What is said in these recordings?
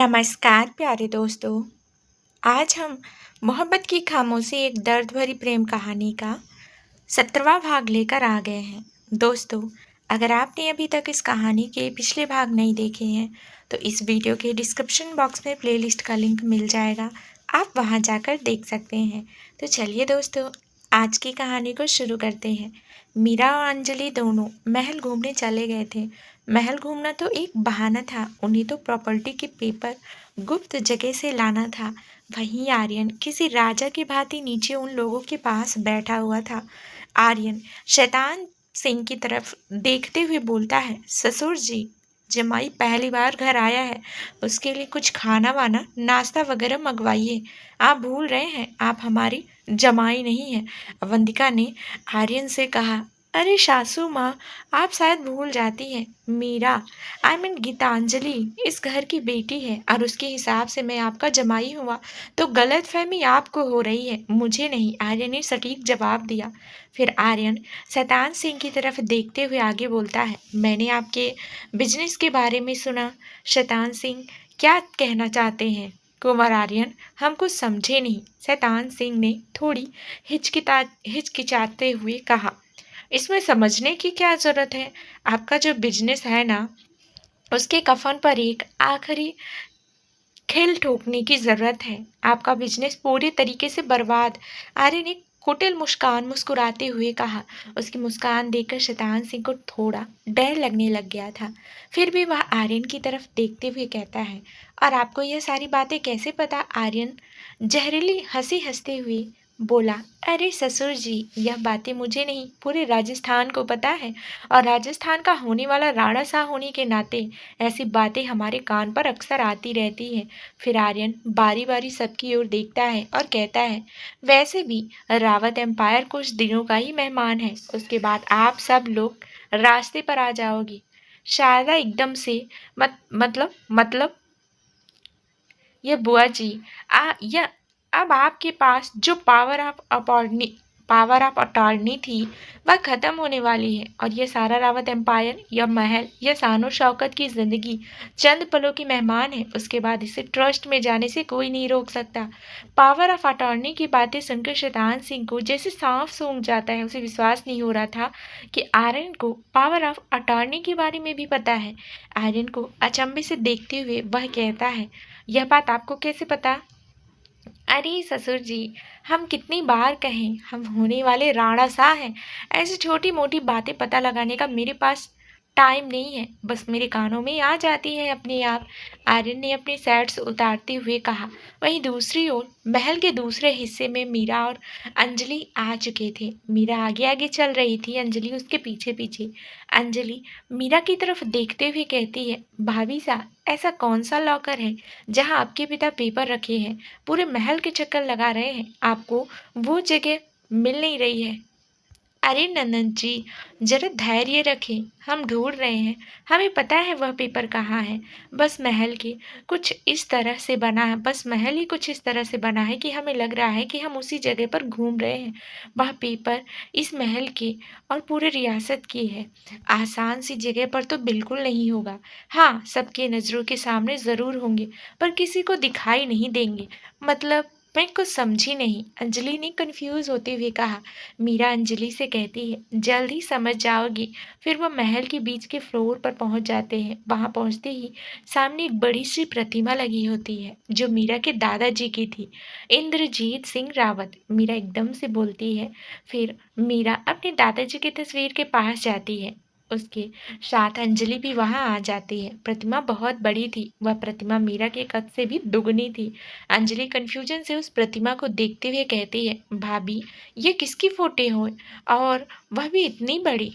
नमस्कार प्यारे दोस्तों। आज हम मोहब्बत की खामोशी एक दर्द भरी प्रेम कहानी का 17वां भाग लेकर आ गए हैं। दोस्तों, अगर आपने अभी तक इस कहानी के पिछले भाग नहीं देखे हैं तो इस वीडियो के डिस्क्रिप्शन बॉक्स में प्लेलिस्ट का लिंक मिल जाएगा। आप वहां जाकर देख सकते हैं। तो चलिए दोस्तों, आज की कहानी को शुरू करते हैं। मीरा और अंजलि दोनों महल घूमने चले गए थे। महल घूमना तो एक बहाना था, उन्हें तो प्रॉपर्टी के पेपर गुप्त जगह से लाना था। वहीं आर्यन किसी राजा की भांति नीचे उन लोगों के पास बैठा हुआ था। आर्यन शैतान सिंह की तरफ देखते हुए बोलता है, ससुर जी, जमाई पहली बार घर आया है, उसके लिए कुछ खाना वाना नाश्ता वगैरह मंगवाइए। आप भूल रहे हैं, आप हमारी जमाई नहीं है। अवंतिका ने आर्यन से कहा, अरे सासू माँ, आप शायद भूल जाती हैं, मीरा आई मीन गीतांजलि इस घर की बेटी है और उसके हिसाब से मैं आपका जमाई हुआ तो गलत फहमी आपको हो रही है, मुझे नहीं। आर्यन ने सटीक जवाब दिया। फिर आर्यन शैतान सिंह की तरफ देखते हुए आगे बोलता है, मैंने आपके बिजनेस के बारे में सुना। शैतान सिंह क्या कहना चाहते हैं? कुमार आर्यन, हम कुछ समझे नहीं, शैतान सिंह ने थोड़ी हिचकिचाते हुए कहा। इसमें समझने की क्या जरूरत है? आपका जो बिजनेस है ना, उसके कफन पर एक आखिरी खिल ठोकने की जरूरत है। आपका बिजनेस पूरी तरीके से बर्बाद। आर्य ने कुटिल मुस्कान मुस्कुराते हुए कहा। उसकी मुस्कान देखकर शैतान सिंह को थोड़ा डर लगने लग गया था। फिर भी वह आर्यन की तरफ देखते हुए कहता है, और आपको यह सारी बातें कैसे पता? आर्यन जहरीली हंसी हंसते हुए बोला, अरे ससुर जी, यह बातें मुझे नहीं पूरे राजस्थान को पता है, और राजस्थान का होने वाला राणा शाह होने के नाते ऐसी बातें हमारे कान पर अक्सर आती रहती हैं। फिर आर्यन बारी बारी सबकी ओर देखता है और कहता है, वैसे भी रावत एम्पायर कुछ दिनों का ही मेहमान है, उसके बाद आप सब लोग रास्ते पर आ जाओगी। शारदा एकदम से मतलब ये बुआ जी, यह अब आपके पास जो पावर ऑफ अटॉर्नी थी वह खत्म होने वाली है, और यह सारा रावत एम्पायर, यह महल, यह शानो शौकत की जिंदगी चंद पलों की मेहमान है। उसके बाद इसे ट्रस्ट में जाने से कोई नहीं रोक सकता। पावर ऑफ अटॉर्नी की बातें सुनकर शैतान सिंह को जैसे सांप सूंघ जाता है। उसे विश्वास नहीं हो रहा था कि आर्यन को पावर ऑफ अटॉर्नी के बारे में भी पता है। आर्यन को अचंभे से देखते हुए वह कहता है, यह बात आपको कैसे पता? अरे ससुर जी, हम कितनी बार कहें, हम होने वाले राणा सा हैं। ऐसी छोटी मोटी बातें पता लगाने का मेरे पास टाइम नहीं है, बस मेरे कानों में आ जाती है अपने आप। आर्यन ने अपने सैट्स उतारते हुए कहा। वहीं दूसरी ओर महल के दूसरे हिस्से में मीरा और अंजलि आ चुके थे। मीरा आगे आगे चल रही थी, अंजलि उसके पीछे पीछे। अंजलि मीरा की तरफ देखते हुए कहती है, भाभी साहब, ऐसा कौन सा लॉकर है जहां आपके पिता पेपर रखे हैं? पूरे महल के चक्कर लगा रहे हैं, आपको वो जगह मिल नहीं रही है। अरे ननद जी, जरा धैर्य रखें, हम ढूंढ रहे हैं, हमें पता है वह पेपर कहाँ है। बस महल ही कुछ इस तरह से बना है कि हमें लग रहा है कि हम उसी जगह पर घूम रहे हैं। वह पेपर इस महल के और पूरे रियासत की है। आसान सी जगह पर तो बिल्कुल नहीं होगा। हाँ, सबके नज़रों के सामने ज़रूर होंगे, पर किसी को दिखाई नहीं देंगे। मतलब, मैं कुछ समझी नहीं, अंजलि ने कंफ्यूज होते हुए कहा। मीरा अंजलि से कहती है, जल्द ही समझ जाओगी। फिर वह महल के बीच के फ्लोर पर पहुंच जाते हैं। वहां पहुंचते ही सामने एक बड़ी सी प्रतिमा लगी होती है जो मीरा के दादाजी की थी, इंद्रजीत सिंह रावत। मीरा एकदम से बोलती है। फिर मीरा अपने दादाजी की तस्वीर के पास जाती है। उसके साथ अंजलि भी वहां आ जाती है। प्रतिमा बहुत बड़ी थी, वह प्रतिमा मीरा के कद से भी दुगनी थी। अंजलि कंफ्यूजन से उस प्रतिमा को देखते हुए कहती है, भाभी, ये किसकी फोटो हो, और वह भी इतनी बड़ी?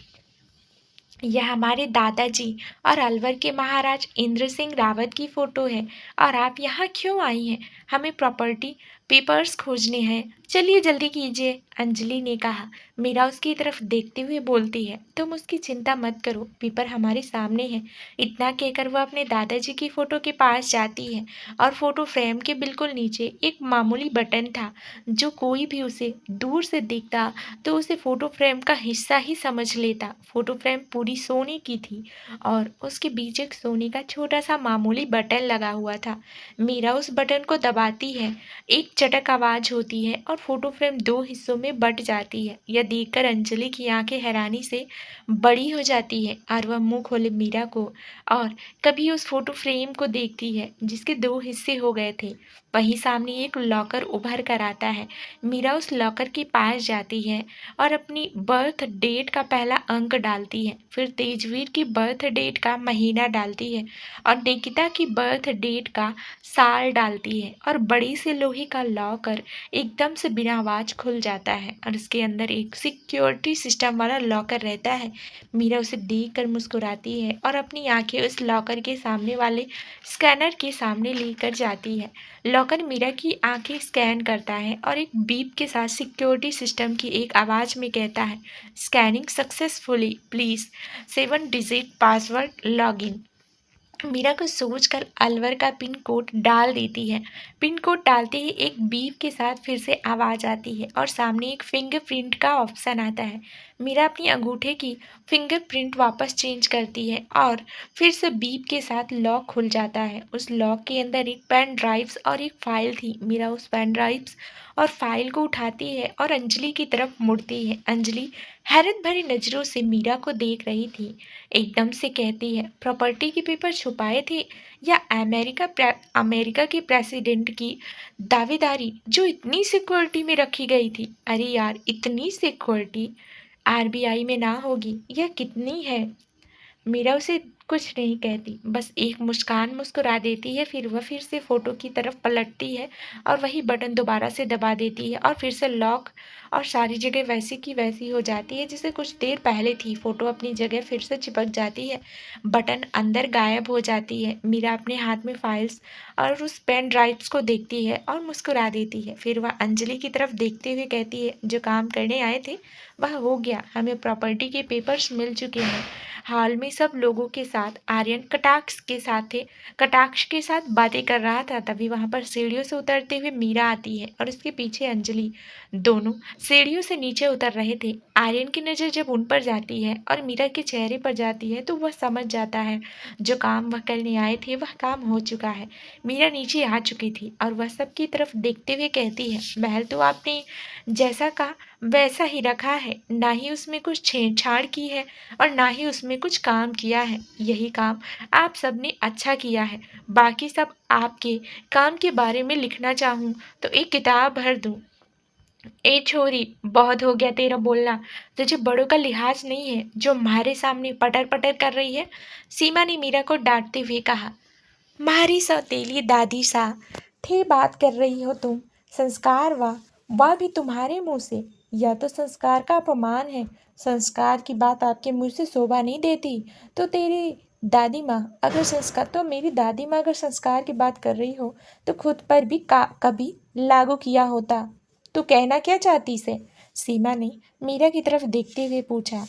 यह हमारे दादाजी और अलवर के महाराज इंद्र सिंह रावत की फोटो है। और आप यहाँ क्यों आई हैं? हमें प्रॉपर्टी पेपर्स खोजने हैं, चलिए जल्दी कीजिए, अंजलि ने कहा। मीरा उसकी तरफ देखते हुए बोलती है, तुम उसकी चिंता मत करो, पेपर हमारे सामने है। इतना कहकर वह अपने दादाजी की फोटो के पास जाती है, और फोटो फ्रेम के बिल्कुल नीचे एक मामूली बटन था। जो कोई भी उसे दूर से देखता तो उसे फोटो फ्रेम का हिस्सा ही समझ लेता। फोटो फ्रेम पूरी पूरी सोने की थी और उसके बीच एक सोने का छोटा सा मामूली बटन लगा हुआ था। मीरा उस बटन को दबाती है, एक चटक आवाज होती है और फोटो फ्रेम दो हिस्सों में बट जाती है। यह देखकर अंजलि की आंखें हैरानी से बड़ी हो जाती है और वह मुंह खोले मीरा को और कभी उस फोटो फ्रेम को देखती है जिसके दो हिस्से हो गए थे। वहीं सामने एक लॉकर उभर कर आता है। मीरा उस लॉकर के पास जाती है और अपनी बर्थ डेट का पहला अंक डालती है, फिर तेजवीर की बर्थ डेट का महीना डालती है और निकिता की बर्थ डेट का साल डालती है और बड़ी से लोहे का लॉकर एकदम से बिना आवाज खुल जाता है और उसके अंदर एक सिक्योरिटी सिस्टम वाला लॉकर रहता है। मीरा उसे देखकर मुस्कुराती है और अपनी आंखें उस लॉकर के सामने वाले स्कैनर के सामने लेकर जाती है। लॉकर मीरा की आंखें स्कैन करता है और एक बीप के साथ सिक्योरिटी सिस्टम की एक आवाज में कहता है, scanning successfully, please 7 digit password login. Meera को सोचकर अलवर का पिन कोड डाल देती है। पिन कोड डालते ही एक बीप के साथ फिर से आवाज आती है और सामने एक फिंगरप्रिंट का ऑप्शन आता है। मीरा अपनी अंगूठे की फिंगरप्रिंट वापस चेंज करती है और फिर से बीप के साथ लॉक खुल जाता है। उस लॉक के अंदर एक पेन ड्राइव्स और एक फाइल थी। मीरा उस पेन ड्राइव्स और फाइल को उठाती है और अंजलि की तरफ मुड़ती है। अंजलि हैरत भरी नजरों से मीरा को देख रही थी। एकदम से कहती है, प्रॉपर्टी के पेपर छुपाए थे या अमेरिका के प्रेसिडेंट की दावेदारी जो इतनी सिक्योरिटी में रखी गई थी। अरे यार, इतनी सिक्योरिटी आरबीआई में ना होगी। यह कितनी है? मीरा उसे कुछ नहीं कहती, बस एक मुस्कान मुस्कुरा देती है। फिर वह फिर से फोटो की तरफ पलटती है और वही बटन दोबारा से दबा देती है और फिर से लॉक और सारी जगह वैसी की वैसी हो जाती है जैसे कुछ देर पहले थी। फोटो अपनी जगह फिर से चिपक जाती है, बटन अंदर गायब हो जाती है। मीरा अपने हाथ में फाइल्स और उस पेन ड्राइव्स को देखती है और मुस्कुरा देती है। फिर वह अंजलि की तरफ देखते हुए कहती है, जो काम करने आए थे वह हो गया। हमें प्रॉपर्टी के पेपर्स मिल चुके हैं। हाल में सब लोगों के साथ आर्यन कटाक्ष के साथ बातें कर रहा था। तभी वहां पर सीढ़ियों से उतरते हुए मीरा आती है और उसके पीछे अंजलि। दोनों सीढ़ियों से नीचे उतर रहे थे। आर्यन की नजर जब उन पर जाती है और मीरा के चेहरे पर जाती है तो वह समझ जाता है जो काम वह करने आए थे वह काम हो चुका है। मीरा नीचे आ चुकी थी और वह सबकी तरफ देखते हुए कहती है, महल तो आपने जैसा कहा वैसा ही रखा है, ना ही उसमें कुछ छेड़छाड़ की है और ना ही उसमें कुछ काम किया है। यही काम आप सबने अच्छा किया है। बाकी सब आपके काम के बारे में लिखना चाहूँ तो एक किताब भर दूँ। ए छोरी, बहुत हो गया तेरा बोलना। तुझे बड़ों का लिहाज नहीं है जो हमारे सामने पटर पटर कर रही है। सीमा ने मीरा को डांटते हुए कहा, मारी सौतेली दादी सा थे बात कर रही हो तुम। संस्कार वाह भी तुम्हारे मुंह से। यह तो संस्कार का अपमान है। संस्कार की बात आपके मुंह से शोभा नहीं देती। तो तेरी दादी माँ अगर संस्कार तो मेरी दादी माँ अगर संस्कार की बात कर रही हो तो खुद पर भी कभी लागू किया होता। तो कहना क्या चाहती से? सीमा ने मीरा की तरफ देखते हुए पूछा।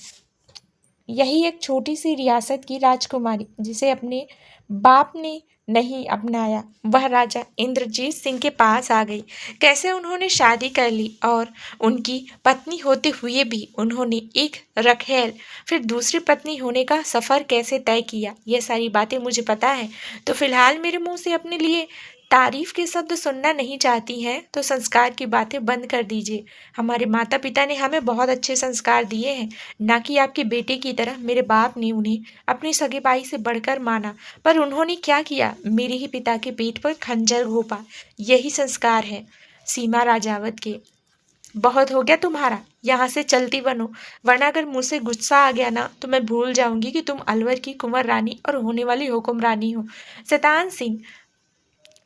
यही एक छोटी सी रियासत की राजकुमारी जिसे अपने बाप ने नहीं अपनाया, वह राजा इंद्रजीत सिंह के पास आ गई। कैसे उन्होंने शादी कर ली और उनकी पत्नी होते हुए भी उन्होंने एक रखेल फिर दूसरी पत्नी होने का सफ़र कैसे तय किया, यह सारी बातें मुझे पता है। तो फिलहाल मेरे मुंह से अपने लिए तारीफ के शब्द सुनना नहीं चाहती हैं तो संस्कार की बातें बंद कर दीजिए। हमारे माता पिता ने हमें बहुत अच्छे संस्कार दिए हैं, ना कि आपके बेटे की तरह। मेरे बाप ने उन्हें अपने सगे भाई से बढ़कर माना, पर उन्होंने क्या किया? मेरे ही पिता के पेट पर खंजर घोंपा। यही संस्कार है सीमा राजावत के। बहुत हो गया तुम्हारा, यहाँ से चलती बनो, वरना अगर मुझसे गुस्सा आ गया ना तो मैं भूल जाऊंगी कि तुम अलवर की कुंवर रानी और होने वाली हुक्मरानी हो। शैतान सिंह,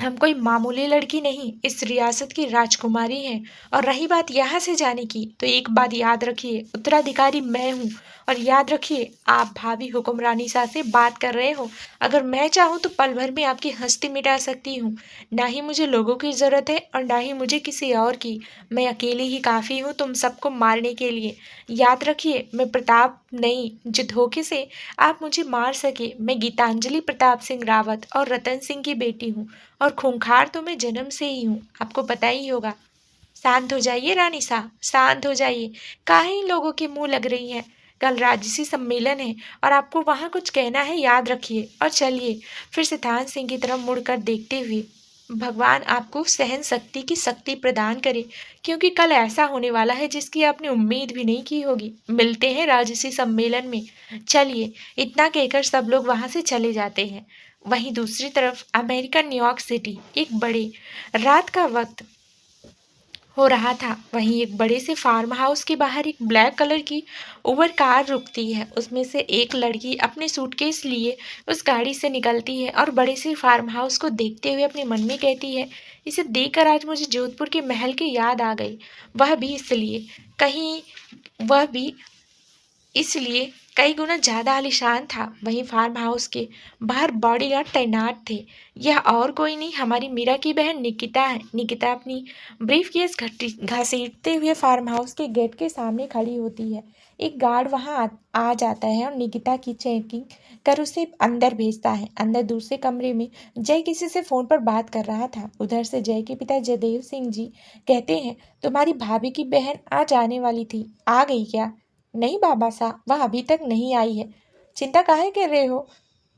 हम कोई मामूली लड़की नहीं, इस रियासत की राजकुमारी हैं। और रही बात यहाँ से जाने की, तो एक बात याद रखिए, उत्तराधिकारी मैं हूँ। और याद रखिए, आप भाभी हुक्मरानी सा से बात कर रहे हो। अगर मैं चाहूँ तो पल भर में आपकी हस्ती मिटा सकती हूँ। ना ही मुझे लोगों की ज़रूरत है और ना ही मुझे किसी और की। मैं अकेली ही काफ़ी हूँ तुम सबको मारने के लिए। याद रखिए, मैं प्रताप नहीं जो धोखे से आप मुझे मार सके। मैं गीतांजलि प्रताप सिंह रावत और रतन सिंह की बेटी हूँ और खूंखार तो मैं जन्म से ही हूँ, आपको पता ही होगा। शांत हो जाइए रानी साहब, शांत हो जाइए। काहे इन लोगों के मुंह लग रही हैं? कल राजसी सम्मेलन है और आपको वहाँ कुछ कहना है, याद रखिए। और चलिए। फिर सिद्धांत सिंह की तरफ मुड़कर देखते हुए, भगवान आपको सहन शक्ति की शक्ति प्रदान करे, क्योंकि कल ऐसा होने वाला है जिसकी आपने उम्मीद भी नहीं की होगी। मिलते हैं राजसी सम्मेलन में। चलिए। इतना कहकर सब लोग वहां से चले जाते हैं। वहीं दूसरी तरफ अमेरिका न्यूयॉर्क सिटी, एक बड़े रात का वक्त हो रहा था। वहीं एक बड़े से फार्म हाउस के बाहर एक ब्लैक कलर की उबर कार रुकती है। उसमें से एक लड़की अपने सूटकेस लिए उस गाड़ी से निकलती है और बड़े से फार्म हाउस को देखते हुए अपने मन में कहती है, इसे देखकर आज मुझे जोधपुर के महल की याद आ गई। वह भी इसलिए कहीं वह भी इसलिए कई गुना ज्यादा आलीशान था। वहीं फार्म हाउस के बाहर बॉडीगार्ड तैनात थे। यह और कोई नहीं, हमारी मीरा की बहन निकिता है। निकिता अपनी ब्रीफकेस घसीटते हुए फार्म हाउस के गेट के सामने खड़ी होती है। एक गार्ड वहां आ जाता है और निकिता की चेकिंग कर उसे अंदर भेजता है। अंदर दूसरे कमरे में जय किसी से फोन पर बात कर रहा था। उधर से जय के पिता जयदेव सिंह जी कहते हैं, तुम्हारी भाभी की बहन आज आने वाली थी, आ गई क्या? नहीं बाबा साहब, वह अभी तक नहीं आई है। चिंता काहे कर रहे हो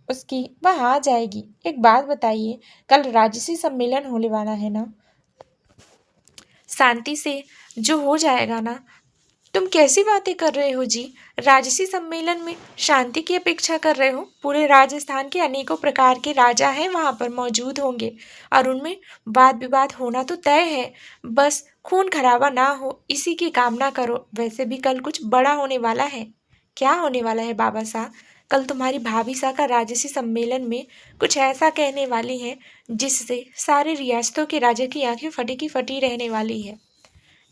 उसकी? वह आ जाएगी। एक बात बताइए, कल राजसी सम्मेलन होने वाला है ना? शांति से जो हो जाएगा ना? तुम कैसी बातें कर रहे हो जी? राजसी सम्मेलन में शांति की अपेक्षा कर रहे हो? पूरे राजस्थान के अनेकों प्रकार के राजा हैं वहां पर मौजूद होंगे और उनमें वाद विवाद होना तो तय है। बस खून खराबा ना हो, इसी की कामना करो। वैसे भी कल कुछ बड़ा होने वाला है। क्या होने वाला है बाबा साहब? कल तुम्हारी भाभी साहब का राजसी सम्मेलन में कुछ ऐसा कहने वाली है जिससे सारे रियासतों के राजा की आंखें फटी की फटी रहने वाली है।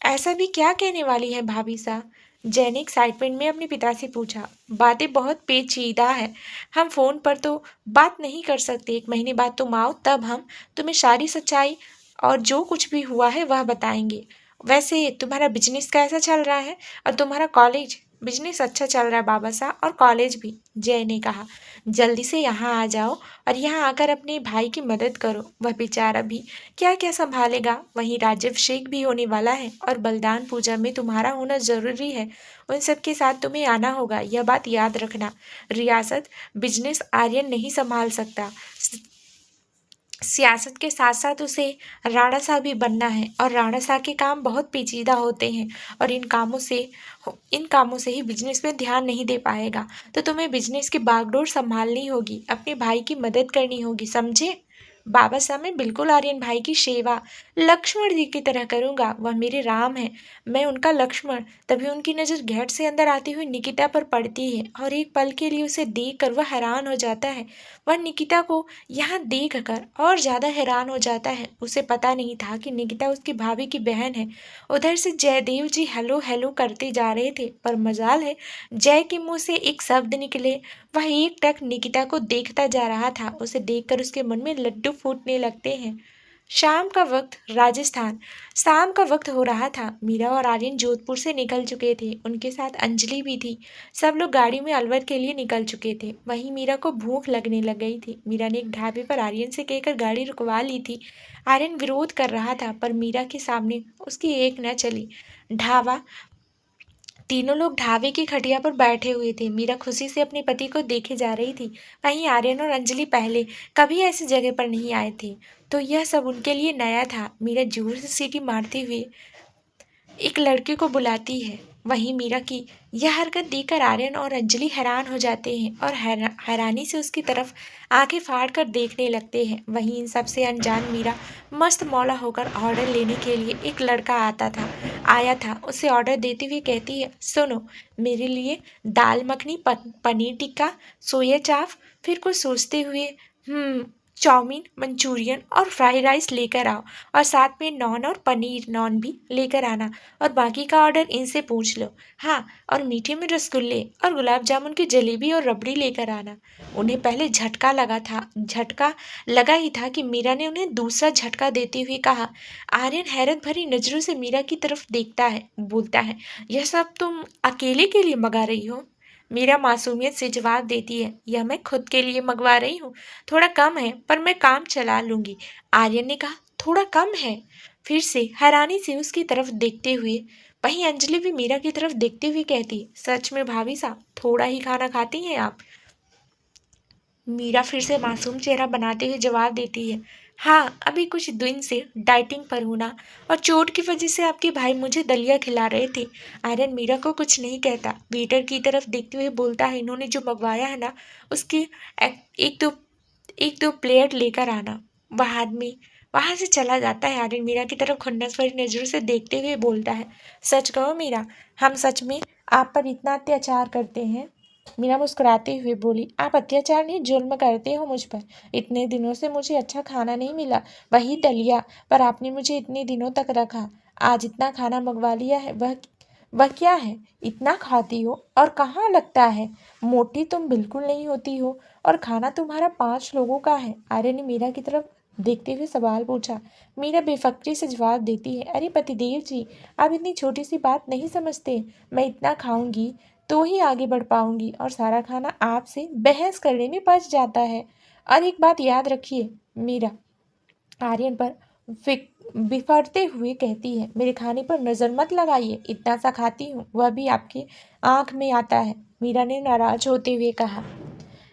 ऐसा भी क्या कहने वाली है भाभी सा? जय ने एक्साइटमेंट में अपने पिता से पूछा। बातें बहुत पेचीदा है, हम फोन पर तो बात नहीं कर सकते। 1 महीने बाद तुम आओ, तब हम तुम्हें सारी सच्चाई और जो कुछ भी हुआ है वह बताएंगे। वैसे तुम्हारा बिजनेस कैसा चल रहा है और तुम्हारा कॉलेज? बिजनेस अच्छा चल रहा है बाबा साहब, और कॉलेज भी। जय ने कहा, जल्दी से यहाँ आ जाओ और यहाँ आकर अपने भाई की मदद करो। वह बेचारा भी क्या क्या संभालेगा। वहीं राज्याभिषेक भी होने वाला है और बलिदान पूजा में तुम्हारा होना जरूरी है। उन सब के साथ तुम्हें आना होगा, यह बात याद रखना। रियासत बिजनेस आर्यन नहीं संभाल सकता। सियासत के साथ साथ उसे राणा साहब भी बनना है और राणा साहब के काम बहुत पेचीदा होते हैं और इन कामों से ही बिजनेस में ध्यान नहीं दे पाएगा। तो तुम्हें बिजनेस की बागडोर संभालनी होगी, अपने भाई की मदद करनी होगी, समझे? बाबा साहब, मैं बिल्कुल आर्यन भाई की सेवा लक्ष्मण जी की तरह करूंगा। वह मेरे राम है, मैं उनका लक्ष्मण। तभी उनकी नज़र गेट से अंदर आती हुई निकिता पर पड़ती है और एक पल के लिए उसे देखकर वह हैरान हो जाता है। वह निकिता को यहाँ देखकर और ज्यादा हैरान हो जाता है। उसे पता नहीं था कि निकिता उसकी भाभी की बहन है। उधर से जयदेव जी हेलो हेलो करते जा रहे थे, पर मजाल है जय के मुंह से एक शब्द निकले। वह एकटक निकिता को देखता जा रहा था। उसे देखकर उसके मन में लड्डू फूटने लगते हैं। शाम का वक्त, राजस्थान। शाम का वक्त हो रहा था। मीरा और आर्यन जोधपुर से निकल चुके थे, उनके साथ अंजलि भी थी। सब लोग गाड़ी में अलवर के लिए निकल चुके थे। वहीं मीरा को भूख लगने लग गई थी। मीरा ने एक ढाबे पर आर्यन से कहकर गाड़ी रुकवा ली थी। आर्यन विरोध कर रहा था, पर मीरा के सामने उसकी एक न चली। ढाबा तीनों लोग ढाबे की खटिया पर बैठे हुए थे। मीरा खुशी से अपने पति को देखे जा रही थी। वहीं आर्यन और अंजलि पहले कभी ऐसी जगह पर नहीं आए थे, तो यह सब उनके लिए नया था। मीरा जोर से सीटी मारते हुए एक लड़के को बुलाती है। वहीं मीरा की यह हरकत देखकर आर्यन और अंजलि हैरान हो जाते हैं और हैरानी से उसकी तरफ आंखें फाड़ कर देखने लगते हैं। वहीं इन सबसे अनजान मीरा मस्त मौला होकर ऑर्डर लेने के लिए एक लड़का आया था। उसे ऑर्डर देते हुए कहती है, सुनो, मेरे लिए दाल मखनी, पनीर टिक्का, सोया चाप, फिर कुछ सोचते हुए चाउमीन, मंचूरियन और फ्राइड राइस लेकर आओ और साथ में नॉन और पनीर नॉन भी लेकर आना और बाकी का ऑर्डर इनसे पूछ लो। हाँ, और मीठे में रसगुल्ले और गुलाब जामुन की जलेबी और रबड़ी लेकर आना। उन्हें पहले झटका लगा ही था कि मीरा ने उन्हें दूसरा झटका देते हुए कहा। आर्यन हैरत भरी नजरों से मीरा की तरफ देखता है, बोलता है, यह सब तुम अकेले के लिए मंगा रही हो? मीरा मासूमियत से जवाब देती है, यह मैं खुद के लिए मंगवा रही हूँ। थोड़ा कम है, पर मैं काम चला लूंगी। आर्यन ने कहा, थोड़ा कम है? फिर से हैरानी से उसकी तरफ देखते हुए वहीं अंजलि भी मीरा की तरफ देखते हुए कहती, सच में भाभी साहब थोड़ा ही खाना खाती हैं आप? मीरा फिर से मासूम चेहरा बनाते हुए जवाब देती है, हाँ अभी कुछ दिन से डाइटिंग पर हूं ना, और चोट की वजह से आपके भाई मुझे दलिया खिला रहे थे। आर्यन मीरा को कुछ नहीं कहता, वेटर की तरफ देखते हुए बोलता है, इन्होंने जो मंगवाया है ना उसकी एक दो प्लेट लेकर आना। वह आदमी वहां से चला जाता है। आर्यन मीरा की तरफ खुन्नस भरी नजरों से देखते हुए बोलता है, सच कहो मीरा, हम सच में आप पर इतना अत्याचार करते हैं? मीरा मुस्कुराते हुए बोली, आप अत्याचार नहीं जुल्म करते हो मुझ पर। इतने दिनों से मुझे अच्छा खाना नहीं मिला, वही दलिया, पर आपने मुझे इतने दिनों तक रखा। आज इतना खाना मंगवा लिया है, वह क्या है? इतना खाती हो और कहाँ लगता है? मोटी तुम बिल्कुल नहीं होती हो, और खाना तुम्हारा 5 लोगों का है। आर्य ने मीरा की तरफ देखते हुए सवाल पूछा। मीरा बेफिक्री से जवाब देती है, अरे पतिदेव जी, आप इतनी छोटी सी बात नहीं समझते। मैं इतना खाऊंगी तो ही आगे बढ़ पाऊंगी, और सारा खाना आपसे बहस करने में बच जाता है। और एक बात याद रखिए, मीरा आर्यन पर बिफरते हुए कहती है, मेरे खाने पर नजर मत लगाइए, इतना सा खाती हूँ, वह भी आपके आंख में आता है। मीरा ने नाराज होते हुए कहा,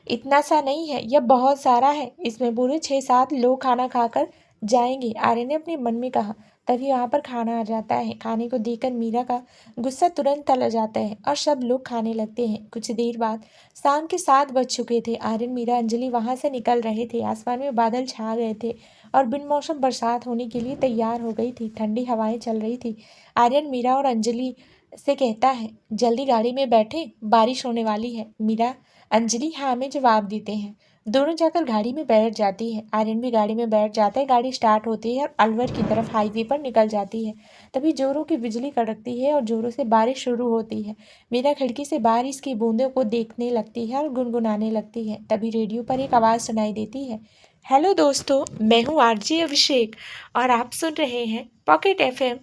इतना सा नहीं है, यह बहुत सारा है, इसमें पूरे 6-7 लोग खाना खाकर जाएंगे। आर्यन ने अपने मन में कहा। तभी वहां पर खाना आ जाता है। खाने को देखकर मीरा का गुस्सा तुरंत टल जाता है और सब लोग खाने लगते हैं। कुछ देर बाद शाम के 7 बज चुके थे। आर्यन मीरा अंजलि वहां से निकल रहे थे। आसमान में बादल छा गए थे और बिन मौसम बरसात होने के लिए तैयार हो गई थी। ठंडी हवाएं चल रही थी। आर्यन मीरा और अंजलि से कहता है, जल्दी गाड़ी में बैठे, बारिश होने वाली है। मीरा अंजलि हाँ में जवाब देते हैं। दोनों जाकर गाड़ी में बैठ जाती है। आर्यन भी गाड़ी में बैठ जाता है। गाड़ी स्टार्ट होती है और अलवर की तरफ हाईवे पर निकल जाती है। तभी जोरों की बिजली कड़कती है और जोरों से बारिश शुरू होती है। मीरा खिड़की से बारिश की बूंदों को देखने लगती है और गुनगुनाने लगती है। तभी रेडियो पर एक आवाज़ सुनाई देती है, हेलो दोस्तों, मैं हूँ आरजे अभिषेक और आप सुन रहे हैं पॉकेट एफएम।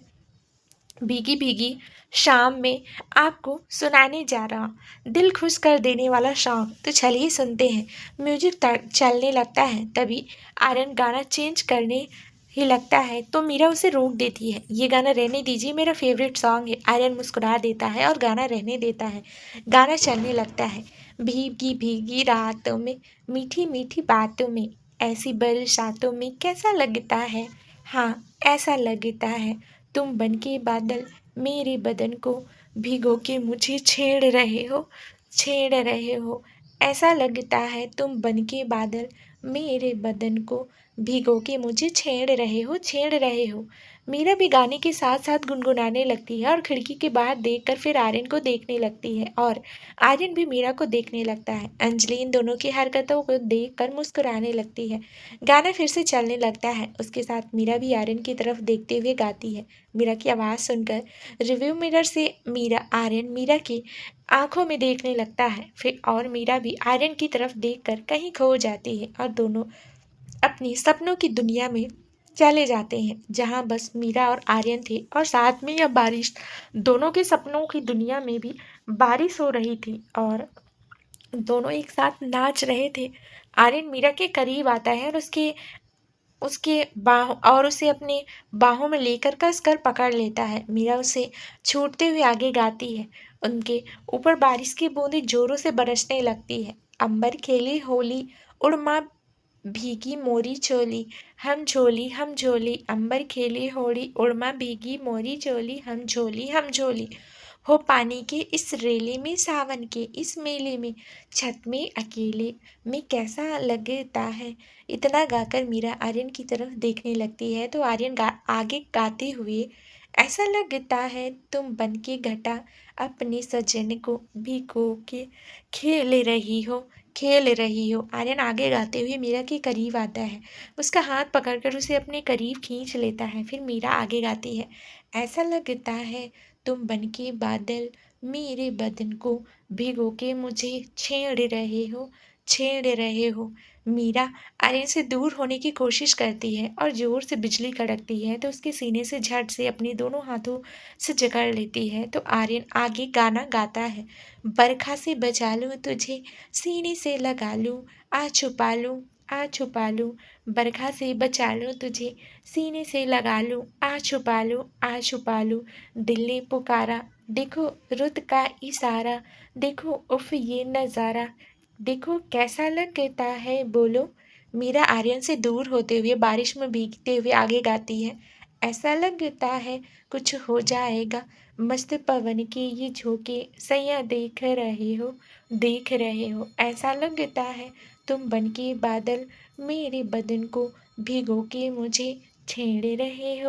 भीगी भीगी शाम में आपको सुनाने जा रहा दिल खुश कर देने वाला सॉन्ग। तो चलिए सुनते हैं। म्यूजिक चलने लगता है। तभी आर्यन गाना चेंज करने ही लगता है तो मीरा उसे रोक देती है, ये गाना रहने दीजिए, मेरा फेवरेट सॉन्ग है। आर्यन मुस्कुरा देता है और गाना रहने देता है। गाना चलने लगता है। भीगी भीगी रातों में, मीठी मीठी बातों में, ऐसी बरसातों में कैसा लगता है, हाँ ऐसा लगता है तुम बनके बादल मेरे बदन को भिगो के मुझे छेड़ रहे हो। ऐसा लगता है तुम बनके बादल मेरे बदन को भिगो के मुझे छेड़ रहे हो। मीरा भी गाने के साथ साथ गुनगुनाने लगती है और खिड़की के बाहर देखकर फिर आर्यन को देखने लगती है और आर्यन भी मीरा को देखने लगता है। अंजलि इन दोनों की हरकतों को देखकर मुस्कुराने लगती है। गाना फिर से चलने लगता है। उसके साथ मीरा भी आर्यन की तरफ देखते हुए गाती है। मीरा की आवाज़ सुनकर रिव्यू मिरर से आर्यन मीरा की आंखों में देखने लगता है। फिर और मीरा भी आर्यन की तरफ देखकर कहीं खो जाती है और दोनों अपनी सपनों की दुनिया में चले जाते हैं, जहां बस मीरा और आर्यन थे और साथ में यह बारिश। दोनों के सपनों की दुनिया में भी बारिश हो रही थी और दोनों एक साथ नाच रहे थे। आर्यन मीरा के करीब आता है और उसके उसके बाह और उसे अपने बाहों में लेकर कसकर पकड़ लेता है। मीरा उसे छूटते हुए आगे गाती है। उनके ऊपर बारिश की बूंदें जोरों से बरसने लगती है। अंबर खेली होली, उड़मा भीगी मोरी चोली, हम झोली, अंबर खेली होली, उड़मा भीगी मोरी चोली, हम झोली। हो पानी के इस रेले में, सावन के इस मेले में, छत में अकेले में कैसा लगता है। इतना गाकर मीरा आर्यन की तरफ देखने लगती है तो आर्यन आगे गाते हुए, ऐसा लगता है तुम बनके घटा अपने सजन को भिगो के खेल रही हो। आर्यन आगे गाते हुए मीरा के करीब आता है। उसका हाथ पकड़कर उसे अपने करीब खींच लेता है। फिर मीरा आगे गाती है, ऐसा लगता है तुम बनके बादल मेरे बदन को भिगो के मुझे छेड़ रहे हो। मीरा आर्यन से दूर होने की कोशिश करती है और जोर से बिजली कड़कती है तो उसके सीने से झट से अपने दोनों हाथों से जकड़ लेती है। तो आर्यन आगे गाना गाता है, बरखा से बचा लूं तुझे, सीने से लगा लूं, आ छुपा लूं, बरखा से बचा लूं तुझे, सीने से लगा लूं, आ छुपा लूं, आ छुपा लूं। दिल ने पुकारा, देखो रुत का इशारा, देखो उफ ये नज़ारा, देखो कैसा लगता है बोलो। मीरा आर्यन से दूर होते हुए बारिश में भीगते हुए आगे गाती है। ऐसा लगता है कुछ हो जाएगा, मस्त पवन के ये झोंके सैया देख रहे हो। ऐसा लगता है तुम बन के बादल मेरे बदन को भिगो के मुझे छेड़ रहे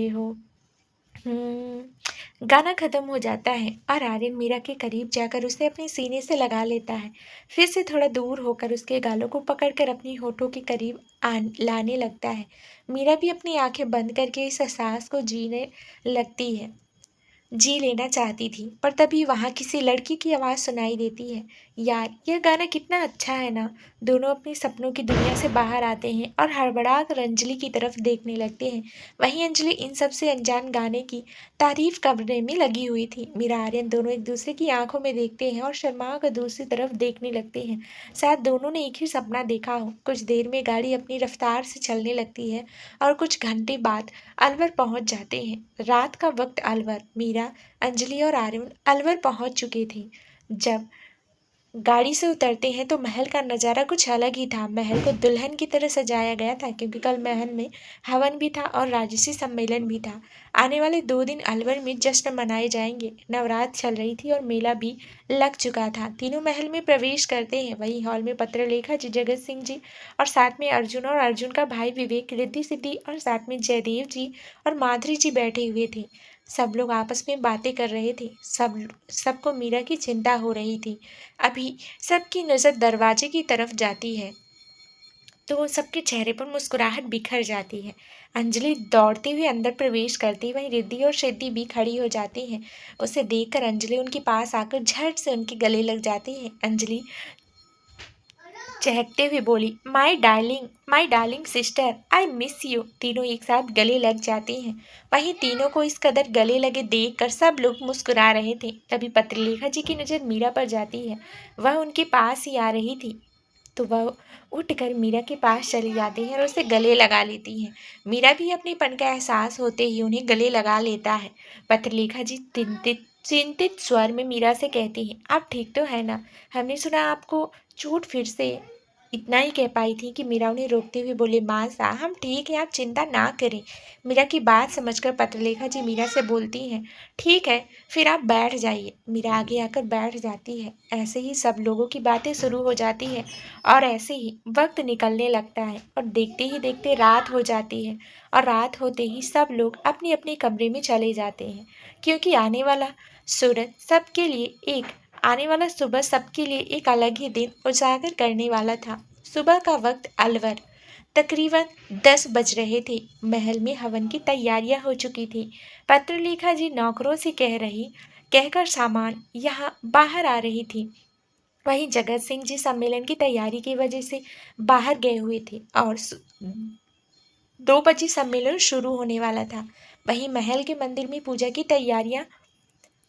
हो। गाना खत्म हो जाता है और आर्यन मीरा के करीब जाकर उसे अपने सीने से लगा लेता है। फिर से थोड़ा दूर होकर उसके गालों को पकड़कर अपनी होठों के करीब लाने लगता है। मीरा भी अपनी आंखें बंद करके इस एहसास को जी लेना चाहती थी, पर तभी वहाँ किसी लड़की की आवाज़ सुनाई देती है। यार, यह गाना कितना अच्छा है ना। दोनों अपने सपनों की दुनिया से बाहर आते हैं और हड़बड़ा कर अंजलि की तरफ देखने लगते हैं। वहीं अंजलि इन सब से अनजान गाने की तारीफ करने में लगी हुई थी। मीरा आर्यन दोनों एक दूसरे की आंखों में देखते हैं और शर्मा कर दूसरी तरफ देखने लगते हैं। शायद दोनों ने एक ही सपना देखा हो। कुछ देर में गाड़ी अपनी रफ्तार से चलने लगती है और कुछ घंटे बाद अलवर पहुंच जाते हैं। रात का वक्त अलवर। मीरा, अंजलि और आर्यन अलवर पहुंच चुके थे। जब गाड़ी से उतरते हैं तो महल का नज़ारा कुछ अलग ही था। महल को दुल्हन की तरह सजाया गया था, क्योंकि कल महल में हवन भी था और राजसी सम्मेलन भी था। आने वाले 2 दिन अलवर में जश्न मनाए जाएंगे। नवरात्र चल रही थी और मेला भी लग चुका था। तीनों महल में प्रवेश करते हैं। वही हॉल में पत्रलेखा जी, जगत सिंह जी और साथ में अर्जुन और अर्जुन का भाई विवेक, रिद्धि सिद्धि और साथ में जयदेव जी और माधुरी जी बैठे हुए थे। सब लोग आपस में बातें कर रहे थे। सबको मीरा की चिंता हो रही थी। अभी सबकी नज़र दरवाजे की तरफ जाती है तो सबके चेहरे पर मुस्कुराहट बिखर जाती है। अंजलि दौड़ते हुए अंदर प्रवेश करती, वहीं रिद्धि और सिद्धि भी खड़ी हो जाती हैं। उसे देखकर अंजलि उनके पास आकर झट से उनके गले लग जाती है। अंजलि चहकते हुए बोली, my darling sister, I miss you. तीनों एक साथ गले लग जाती हैं। वहीं तीनों को इस कदर गले लगे देखकर सब लोग मुस्कुरा रहे थे। तभी पत्रलेखा जी की नज़र मीरा पर जाती है। वह उनके पास ही आ रही थी, तो वह उठकर मीरा के पास चली जाती है और उसे गले लगा लेती है। मीरा भी अपनेपन का एहसास होते ही उन्हें गले लगा लेता है। पत्रलेखा जी चिंतित स्वर में मीरा से कहती हैं, आप ठीक तो है ना? हमने सुना आपको चोट फिर से। इतना ही कह पाई थी कि मीरा उन्हें रोकते हुए बोले, माँ सा हम ठीक हैं, आप चिंता ना करें। मीरा की बात समझकर पत्रलेखा जी मीरा से बोलती हैं, ठीक है फिर आप बैठ जाइए। मीरा आगे आकर बैठ जाती है। ऐसे ही सब लोगों की बातें शुरू हो जाती है और ऐसे ही वक्त निकलने लगता है और देखते ही देखते रात हो जाती है। और रात होते ही सब लोग अपने अपने कमरे में चले जाते हैं, क्योंकि आने वाला सुबह सबके लिए एक अलग ही दिन उजागर करने वाला था। सुबह का वक्त अलवर। तकरीबन 10 बज रहे थे। महल में हवन की तैयारियां हो चुकी थी। पत्रलेखा जी नौकरों से कहकर सामान यहाँ बाहर आ रही थी। वहीं जगत सिंह जी सम्मेलन की तैयारी की वजह से बाहर गए हुए थे और 2 बजे सम्मेलन शुरू होने वाला था। वहीं महल के मंदिर में पूजा की तैयारियां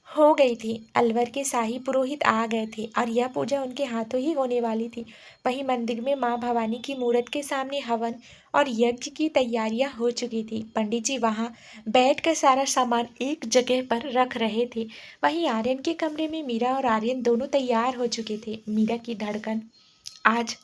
हो गई थी। अलवर के शाही पुरोहित आ गए थे और यह पूजा उनके हाथों ही होने वाली थी। वहीं मंदिर में माँ भवानी की मूर्त के सामने हवन और यज्ञ की तैयारियां हो चुकी थी। पंडित जी वहां बैठकर सारा सामान एक जगह पर रख रहे थे। वहीं आर्यन के कमरे में मीरा और आर्यन दोनों तैयार हो चुके थे। मीरा की धड़कन आज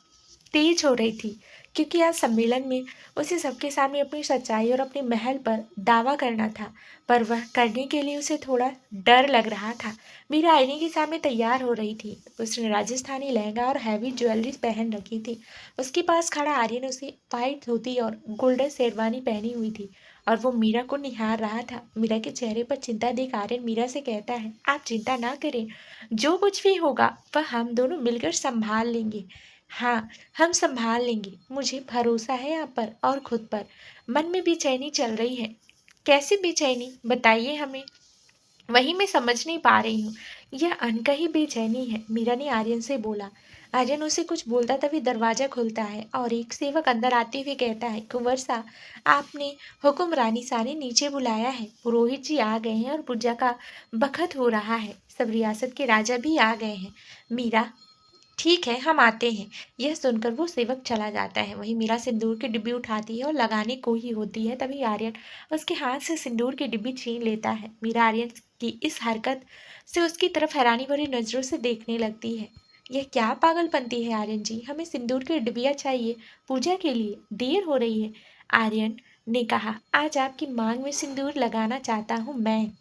तेज हो रही थी, क्योंकि आज सम्मेलन में उसे सबके सामने अपनी सच्चाई और अपने महल पर दावा करना था, पर वह करने के लिए उसे थोड़ा डर लग रहा था। मीरा आईने के सामने तैयार हो रही थी। उसने राजस्थानी लहंगा और हैवी ज्वेलरी पहन रखी थी। उसके पास खड़ा आर्यन उसे वाइट धोती और गोल्डन शेरवानी पहनी हुई थी और वो मीरा को निहार रहा था। मीरा के चेहरे पर चिंता देख आर्यन मीरा से कहता है, आप चिंता ना करें, जो कुछ भी होगा वह हम दोनों मिलकर संभाल लेंगे। हाँ, हम संभाल लेंगे, मुझे भरोसा है आप पर और खुद पर। मन में बेचैनी चल रही है। कैसी बेचैनी, बताइए हमें। वही मैं समझ नहीं पा रही हूँ। यह अनकही बेचैनी है, मीरा ने आर्यन से बोला। आर्यन उसे कुछ बोलता तभी दरवाजा खुलता है और एक सेवक अंदर आते हुए कहता है, कुंवर सा, आपने हुक्म रानी सा ने नीचे बुलाया है। पुरोहित जी आ गए हैं और पूजा का बखत हो रहा है। सब रियासत के राजा भी आ गए हैं। मीरा, ठीक है, हम आते हैं। यह सुनकर वो सेवक चला जाता है। वहीं मीरा सिंदूर की डिब्बी उठाती है और लगाने को ही होती है, तभी आर्यन उसके हाथ से सिंदूर की डिब्बी छीन लेता है। मीरा आर्यन की इस हरकत से उसकी तरफ हैरानी भरी नजरों से देखने लगती है। यह क्या पागलपंती है आर्यन जी? हमें सिंदूर की डिब्बियाँ चाहिए पूजा के लिए, देर हो रही है। आर्यन ने कहा, आज आपकी मांग में सिंदूर लगाना चाहता हूँ मैं।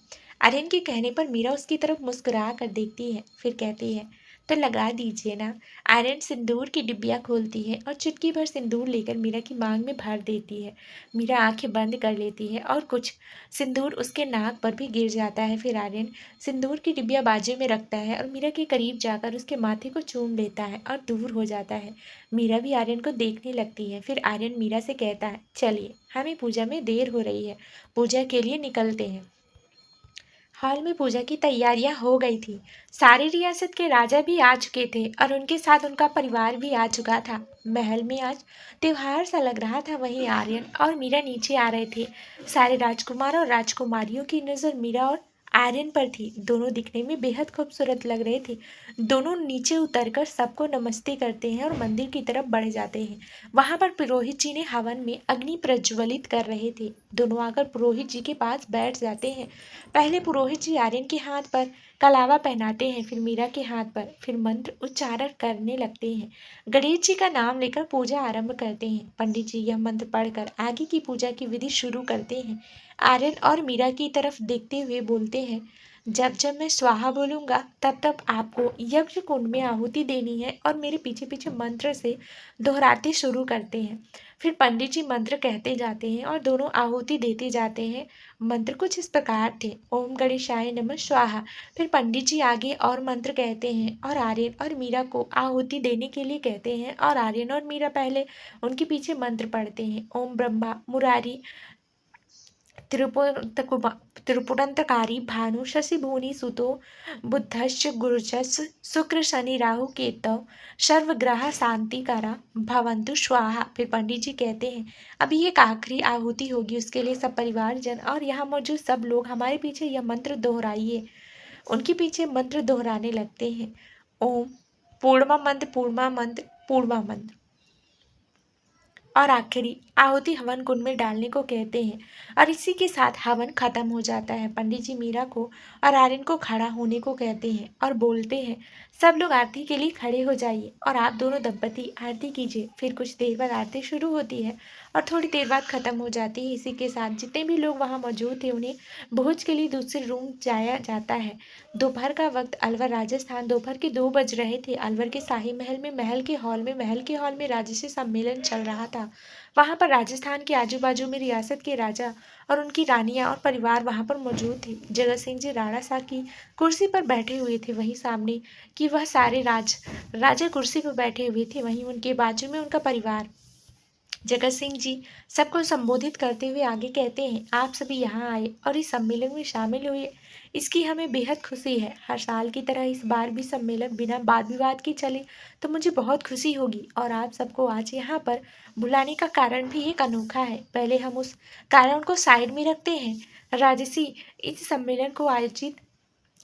आर्यन के कहने पर मीरा उसकी तरफ मुस्कुरा कर देखती है, फिर कहती है, तो लगा दीजिए ना। आयरन सिंदूर की डिब्बियाँ खोलती है और चुटकी भर सिंदूर लेकर मीरा की मांग में भर देती है। मीरा आंखें बंद कर लेती है और कुछ सिंदूर उसके नाक पर भी गिर जाता है। फिर आर्यन सिंदूर की डिब्बियाँ बाजू में रखता है और मीरा के करीब जाकर उसके माथे को चूम लेता है और दूर हो जाता है। मीरा भी आर्यन को देखने लगती है। फिर आर्यन मीरा से कहता है, चलिए हमें पूजा में देर हो रही है, पूजा के लिए निकलते हैं। हॉल में पूजा की तैयारियां हो गई थी। सारी रियासत के राजा भी आ चुके थे और उनके साथ उनका परिवार भी आ चुका था। महल में आज त्योहार सा लग रहा था। वहीं आर्यन और मीरा नीचे आ रहे थे। सारे राजकुमार और राजकुमारियों की नज़र मीरा और आर्यन पर थी। दोनों दिखने में बेहद खूबसूरत लग रहे थे। दोनों नीचे उतरकर सबको नमस्ते करते हैं और मंदिर की तरफ बढ़ जाते हैं। वहां पर पुरोहित जी ने हवन में अग्नि प्रज्वलित कर रहे थे। दोनों आकर पुरोहित जी के पास बैठ जाते हैं। पहले पुरोहित जी आर्यन के हाथ पर कलावा पहनाते हैं, फिर मीरा के हाथ पर, फिर मंत्र उच्चारण करने लगते हैं। गणेश जी का नाम लेकर पूजा आरंभ करते हैं। पंडित जी यह मंत्र पढ़कर आगे की पूजा की विधि शुरू करते हैं। आर्यन और मीरा की तरफ देखते हुए बोलते हैं, जब जब मैं स्वाहा बोलूंगा तब तब आपको यज्ञ कुंड में आहुति देनी है, और मेरे पीछे पीछे मंत्र से दोहराते शुरू करते हैं। फिर पंडित जी मंत्र कहते जाते हैं और दोनों आहुति देते जाते हैं। मंत्र कुछ इस प्रकार थे, ओम गणेशाय नमः स्वाहा। फिर पंडित जी आगे और मंत्र कहते हैं और आर्यन और मीरा को आहुति देने के लिए कहते हैं, और आर्यन और मीरा पहले उनके पीछे मंत्र पढ़ते हैं, ओम ब्रह्मा मुरारी त्रिपुरंतकारी भानु शशि भूनि सुतो बुद्धश्च गुरुश्च शुक्र शनि राहु केतव सर्वग्रह शांतिकरा भवन्तु स्वाहा। फिर पंडित जी कहते हैं, अभी एक आखिरी आहुति होगी, उसके लिए सब परिवारजन और यहाँ मौजूद सब लोग हमारे पीछे यह मंत्र दोहराइए। उनके पीछे मंत्र दोहराने लगते हैं, ओम पूर्णमा मंत्र पूर्णमा मंत्र पूर्णमा मंत्र, और आखिरी आहुति हवन कुंड में डालने को कहते हैं। और इसी के साथ हवन खत्म हो जाता है। पंडित जी मीरा को और आर्यन को खड़ा होने को कहते हैं और बोलते हैं, सब लोग आरती के लिए खड़े हो जाइए और आप दोनों दंपति आरती कीजिए। फिर कुछ देर बाद आरती शुरू होती है और थोड़ी देर बाद खत्म हो जाती है। इसी के साथ जितने भी लोग वहाँ मौजूद थे उन्हें भोज के लिए दूसरे रूम जाया जाता है। दोपहर का वक्त, अलवर राजस्थान। दोपहर के 2 बज रहे थे। अलवर के शाही महल में महल के हॉल में राजसी सम्मेलन चल रहा था। वहां पर राजस्थान के आजू बाजू में रियासत के राजा और उनकी रानियां और परिवार वहां पर मौजूद थे। जगत सिंह जी राणा साहब की कुर्सी पर बैठे हुए थे। वहीं सामने कि वह सारे राजा कुर्सी पर बैठे हुए थे, वहीं उनके बाजू में उनका परिवार। जगत सिंह जी सबको संबोधित करते हुए आगे कहते हैं, आप सभी यहाँ आए और इस सम्मेलन में शामिल हुए, इसकी हमें बेहद खुशी है। हर साल की तरह इस बार भी सम्मेलन बिना वाद विवाद के चले तो मुझे बहुत खुशी होगी। और आप सबको आज यहाँ पर बुलाने का कारण भी एक अनोखा है। पहले हम उस कारण को साइड में रखते हैं। राजसी इस सम्मेलन को आयोजित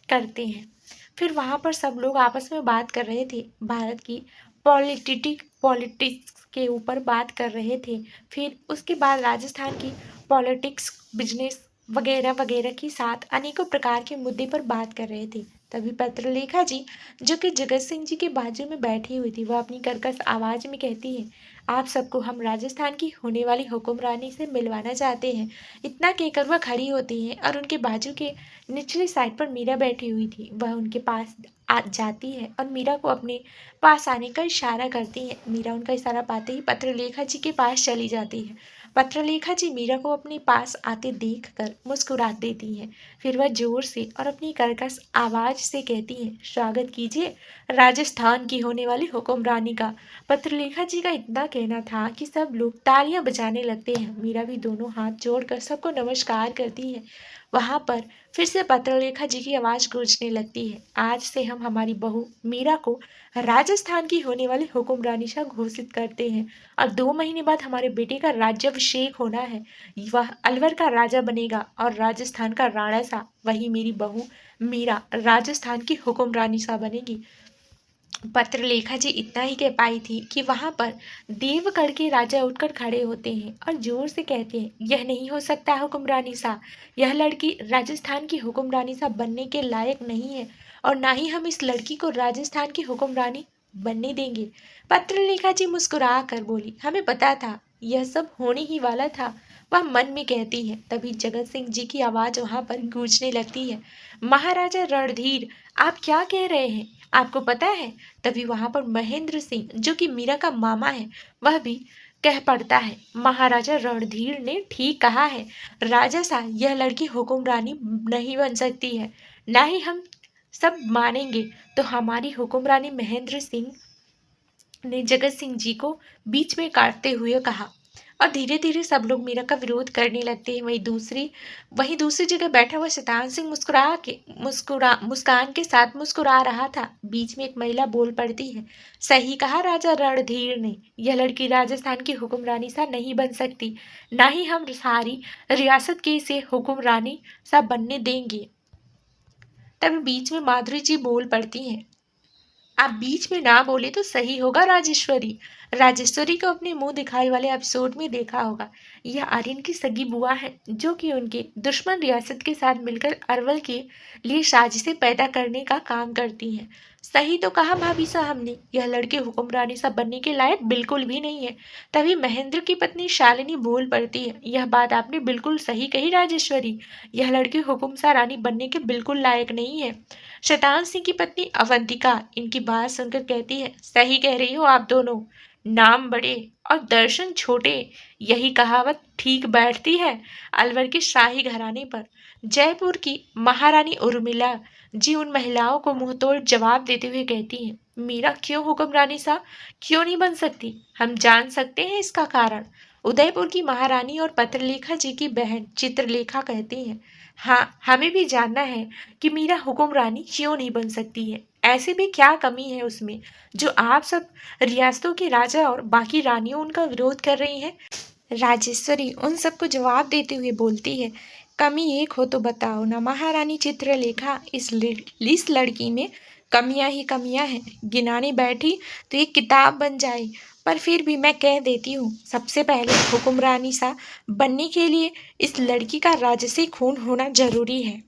करते हैं। फिर वहाँ पर सब लोग आपस में बात कर रहे थे, भारत की पॉलिटिक्स के ऊपर बात कर रहे थे। फिर उसके बाद राजस्थान की पॉलिटिक्स, बिजनेस वगैरह वगैरह के साथ अनेकों प्रकार के मुद्दे पर बात कर रहे थे। तभी पत्रलेखा जी, जो कि जगत सिंह जी के बाजू में बैठी हुई थी, वह अपनी कर्कश आवाज में कहती है, आप सबको हम राजस्थान की होने वाली हुक्मरानी से मिलवाना चाहते हैं। इतना कहकर वह खड़ी होती हैं और उनके बाजू के निचली साइड पर मीरा बैठी हुई थी। वह उनके पास आ जाती है और मीरा को अपने पास आने का इशारा करती है। मीरा उनका इशारा पाते ही पत्रलेखा जी के पास चली जाती है। पत्रलेखा जी मीरा को अपने पास आते देखकर मुस्कुरा देती हैं। फिर वह जोर से और अपनी कर्कश आवाज से कहती हैं, स्वागत कीजिए राजस्थान की होने वाली हुक्मरानी का। पत्रलेखा जी का इतना कहना था कि सब लोग तालियां बजाने लगते हैं। मीरा भी दोनों हाथ जोड़कर सबको नमस्कार करती है। वहां पर फिर से पत्रलेखा जी की आवाज गूंजने लगती है, आज से हम हमारी बहू मीरा को राजस्थान की होने वाली हुक्मरानी सा घोषित करते हैं, और 2 महीने बाद हमारे बेटे का राज्याभिषेक होना है। वह अलवर का राजा बनेगा और राजस्थान का राणा सा। वही मेरी बहू मीरा राजस्थान की हुक्मरानी सा बनेगी। पत्रलेखा जी इतना ही कह पाई थी कि वहां पर देवगढ़ के राजा उठकर खड़े होते हैं और जोर से कहते हैं, यह नहीं हो सकता हुक्मरानी सा, यह लड़की राजस्थान की हुक्मरानी सा बनने के लायक नहीं है और ना ही हम इस लड़की को राजस्थान की हुक्मरानी बनने देंगे। पत्रलेखा जी मुस्कुरा कर बोली, हमें पता था यह सब होने ही वाला था, वह मन में कहती है। तभी जगत सिंह जी की आवाज वहां पर गूंजने लगती है, महाराजा रणधीर, आप क्या कह रहे हैं, आपको पता है? तभी वहां पर महेंद्र सिंह जो कि मीरा का मामा है वह भी कह पड़ता है, महाराजा रणधीर ने ठीक कहा है, राजा सा यह लड़की हुक्मरानी नहीं बन सकती है, ना ही हम सब मानेंगे। तो हमारी हुक्मरानी महेंद्र सिंह ने जगत सिंह जी को बीच में काटते हुए कहा और धीरे धीरे सब लोग मीरा का विरोध करने लगते हैं। वहीं दूसरी जगह बैठा हुआ शैतान सिंह मुस्कान के साथ मुस्कुरा रहा था। बीच में एक महिला बोल पड़ती है, सही कहा राजा रणधीर ने, यह लड़की राजस्थान की हुक्मरानी सा नहीं बन सकती, ना ही हम सारी रियासत के इसे हुक्मरानी सा बनने देंगे। तभी बीच में माधुरी जी बोल पड़ती हैं, आप बीच में ना बोले तो सही होगा राजेश्वरी। राजेश्वरी को अपने मुंह दिखाई वाले एपिसोड में देखा होगा। यह आर्यन की सगी बुआ है जो कि उनके दुश्मन रियासत के साथ मिलकर अरवल के लिए साजिशें पैदा करने का काम करती हैं। सही तो कहा भाभी साहब ने, यह लड़के हुक्मरानी सा बनने के लायक बिल्कुल भी नहीं है। तभी महेंद्र की पत्नी शालिनी बोल पड़ती है, यह बात आपने बिल्कुल सही कही राजेश्वरी, यह लड़की हुक्म सा रानी बनने के बिल्कुल लायक नहीं है। शैतान सिंह की पत्नी अवंतिका इनकी बात सुनकर कहती है, सही कह रही हो आप दोनों, नाम बड़े और दर्शन छोटे, यही कहावत ठीक बैठती है अलवर के शाही घराने पर। जयपुर की महारानी उर्मिला जी उन महिलाओं को मुंहतोड़ जवाब देते हुए कहती हैं, मीरा क्यों हुक्मरानी सा क्यों नहीं बन सकती, हम जान सकते हैं इसका कारण। उदयपुर की महारानी और पत्रलेखा जी की बहन चित्रलेखा कहती हैं, हाँ हमें भी जानना है कि मीरा हुक्मरानी क्यों नहीं बन सकती है, ऐसी भी क्या कमी है उसमें जो आप सब रियासतों के राजा और बाकी रानियों उनका विरोध कर रही हैं। राजेश्वरी उन सबको जवाब देते हुए बोलती है, कमी एक हो तो बताओ ना महारानी चित्रलेखा, इस लड़की में कमियां ही कमियां हैं, गिनाने बैठी तो एक किताब बन जाए। पर फिर भी मैं कह देती हूँ, सबसे पहले हुक्मरानी सा बनने के लिए इस लड़की का राजसी खून होना जरूरी है।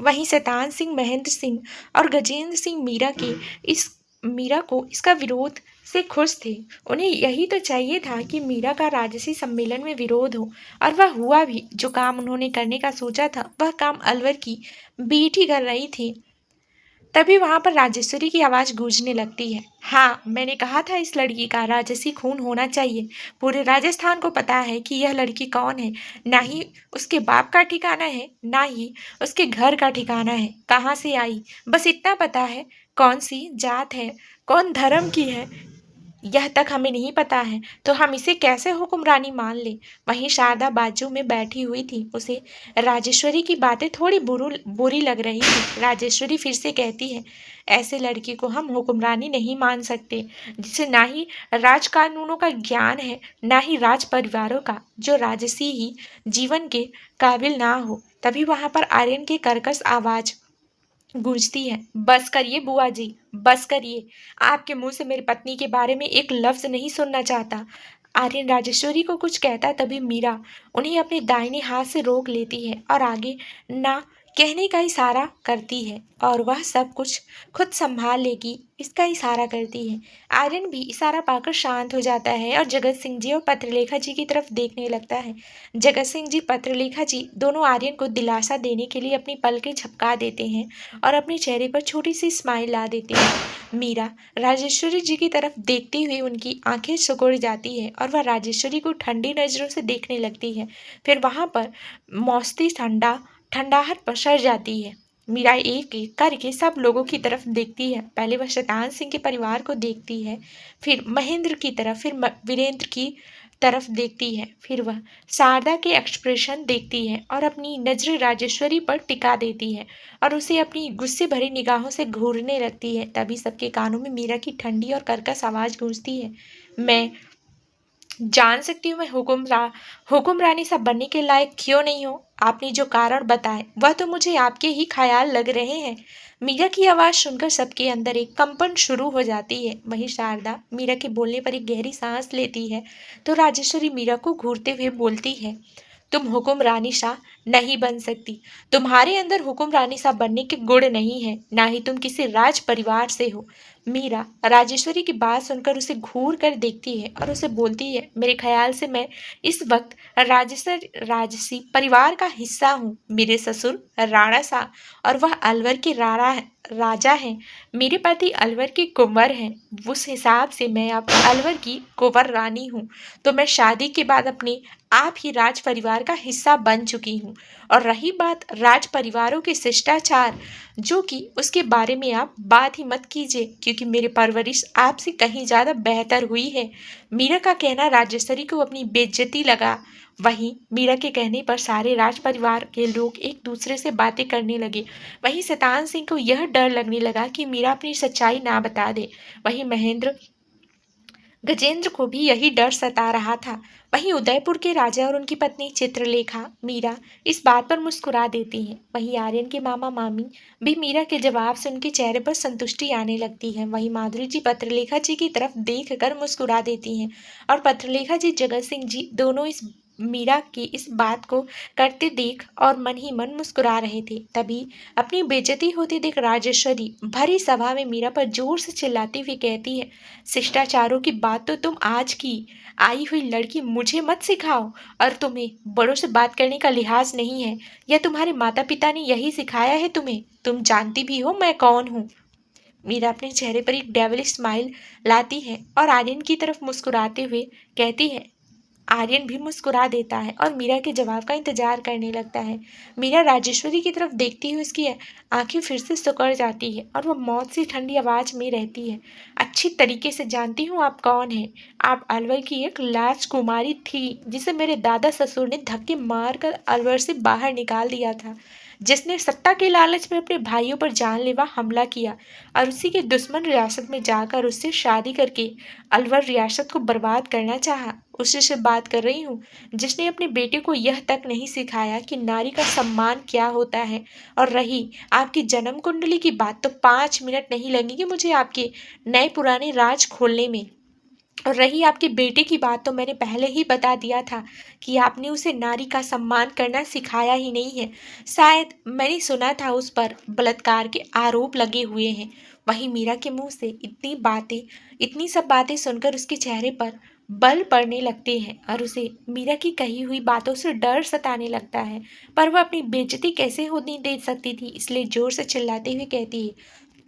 वहीं शैतान सिंह, महेंद्र सिंह और गजेंद्र सिंह मीरा को इसका विरोध से खुश थे। उन्हें यही तो चाहिए था कि मीरा का राजसी सम्मेलन में विरोध हो, और वह हुआ भी। जो काम उन्होंने करने का सोचा था वह काम अलवर की बेटी कर रही थी। तभी वहां पर राजेश्वरी की आवाज गूंजने लगती है, हाँ मैंने कहा था इस लड़की का राजसी खून होना चाहिए। पूरे राजस्थान को पता है कि यह लड़की कौन है, ना ही उसके बाप का ठिकाना है ना ही उसके घर का ठिकाना है, कहाँ से आई बस इतना पता है, कौन सी जात है, कौन धर्म की है, यह तक हमें नहीं पता है, तो हम इसे कैसे हुक्मरानी मान ले। वहीं शारदा बाजू में बैठी हुई थी, उसे राजेश्वरी की बातें थोड़ी बुरी लग रही थी। राजेश्वरी फिर से कहती है, ऐसे लड़की को हम हुक्मरानी नहीं मान सकते जिसे ना ही राज कानूनों का ज्ञान है ना ही राज परिवारों का, जो राजसी ही जीवन के काबिल ना हो। तभी वहां पर आर्यन की कर्कश आवाज गूंजती है, बस करिए बुआ जी, बस करिए, आपके मुंह से मेरी पत्नी के बारे में एक लफ्ज नहीं सुनना चाहता। आर्यन राजेश्वरी को कुछ कहता तभी मीरा उन्हें अपने दाहिने हाथ से रोक लेती है और आगे ना कहने का इशारा करती है, और वह सब कुछ खुद संभाल लेगी इसका इशारा करती है। आर्यन भी इशारा पाकर शांत हो जाता है और जगत सिंह जी और पत्रलेखा जी की तरफ देखने लगता है। जगत सिंह जी, पत्रलेखा जी दोनों आर्यन को दिलासा देने के लिए अपनी पलकें झपका देते हैं और अपने चेहरे पर छोटी सी स्माइल ला देते हैं। मीरा राजेश्वरी जी की तरफ देखते हुए उनकी आंखें सिकुड़ जाती है और वह राजेश्वरी को ठंडी नजरों से देखने लगती है। फिर वहां पर मौसमी ठंडाहट पसर जाती है। मीरा एक एक करके सब लोगों की तरफ देखती है। पहले वह शैतान सिंह के परिवार को देखती है, फिर महेंद्र की तरफ, फिर वीरेंद्र की तरफ देखती है, फिर वह शारदा के एक्सप्रेशन देखती है और अपनी नजर राजेश्वरी पर टिका देती है और उसे अपनी गुस्से भरी निगाहों से घूरने लगती है। तभी सबके कानों में मीरा की ठंडी और कर्कश आवाज गूंजती है, मैं जान सकती हूँ मैं हुक्मरानी सा बनने के लायक क्यों नहीं हो। आपने जो कारण बताए वह तो मुझे आपके ही ख्याल लग रहे हैं। मीरा की आवाज सुनकर सबके अंदर एक कंपन शुरू हो जाती है। वहीं शारदा मीरा के बोलने पर एक गहरी सांस लेती है तो राजेश्वरी मीरा को घूरते हुए बोलती है, तुम हुक्मरानी शाह नहीं बन सकती। तुम्हारे अंदर हुक्मरानी शाह बनने के गुण नहीं है, ना ही तुम किसी राज परिवार से हो। मीरा राजेश्वरी की बात सुनकर उसे घूर कर देखती है और उसे बोलती है, मेरे ख्याल से मैं इस वक्त राजसी परिवार का हिस्सा हूँ। मेरे ससुर राणा शाह और वह अलवर के राजा हैं। मेरे पति अलवर के कुंवर हैं। उस हिसाब से मैं अब अलवर की कुंवर रानी हूँ। तो मैं शादी के बाद अपने आप ही राज परिवार का हिस्सा बन चुकी हूँ। और रही बात राज परिवारों के शिष्टाचार, जो कि उसके बारे में आप बात ही मत कीजिए, क्योंकि मेरी परवरिश आपसे कहीं ज्यादा बेहतर हुई है। मीरा का कहना राजेश्वरी को अपनी बेइज्जती लगा। वहीं मीरा के कहने पर सारे राज परिवार के लोग एक दूसरे से बातें करने लगे। वहीं शैतान सिंह को यह डर लगने लगा कि मीरा अपनी सच्चाई ना बता दे। वहीं महेंद्र गजेंद्र को भी यही डर सता रहा था। वहीं उदयपुर के राजा और उनकी पत्नी चित्रलेखा मीरा इस बात पर मुस्कुरा देती हैं। वहीं आर्यन के मामा मामी भी मीरा के जवाब से उनके चेहरे पर संतुष्टि आने लगती है। वहीं माधुरी जी पत्रलेखा जी की तरफ देख कर मुस्कुरा देती हैं और पत्रलेखा जी जगत सिंह जी दोनों इस मीरा की इस बात को करते देख और मन ही मन मुस्कुरा रहे थे। तभी अपनी बेइज्जती होती देख राजेश्वरी भरी सभा में मीरा पर जोर से चिल्लाती हुई कहती है, शिष्टाचारों की बात तो तुम आज की आई हुई लड़की मुझे मत सिखाओ। और तुम्हें बड़ों से बात करने का लिहाज नहीं है, या तुम्हारे माता पिता ने यही सिखाया है तुम्हें? तुम जानती भी हो मैं कौन हूँ। मीरा अपने चेहरे पर एक डेविलिश स्माइल लाती है और आर्यन की तरफ मुस्कुराते हुए कहती है। आर्यन भी मुस्कुरा देता है और मीरा के जवाब का इंतजार करने लगता है। मीरा राजेश्वरी की तरफ देखती हुई उसकी आंखें फिर से सिकुड़ जाती है और वह मौत सी ठंडी आवाज में रहती है, अच्छी तरीके से जानती हूँ आप कौन हैं। आप अलवर की एक राजकुमारी थी जिसे मेरे दादा ससुर ने धक्के मारकर अलवर से बाहर निकाल दिया था, जिसने सत्ता के लालच में अपने भाइयों पर जानलेवा हमला किया और उसी के दुश्मन रियासत में जाकर उससे शादी करके अलवर रियासत को बर्बाद करना चाहा। उसी से बात कर रही हूँ जिसने अपने बेटे को यह तक नहीं सिखाया कि नारी का सम्मान क्या होता है। और रही आपकी जन्म कुंडली की बात, तो 5 मिनट नहीं लगेंगे मुझे आपके नए पुराने राज खोलने में। और रही आपके बेटे की बात, तो मैंने पहले ही बता दिया था कि आपने उसे नारी का सम्मान करना सिखाया ही नहीं है। शायद मैंने सुना था उस पर बलात्कार के आरोप लगे हुए हैं। वहीं मीरा के मुंह से इतनी सब बातें सुनकर उसके चेहरे पर बल पड़ने लगते हैं और उसे मीरा की कही हुई बातों से डर सताने लगता है। पर वह अपनी बेइज्जती कैसे होने दे सकती थी, इसलिए जोर से चिल्लाते हुए कहती है,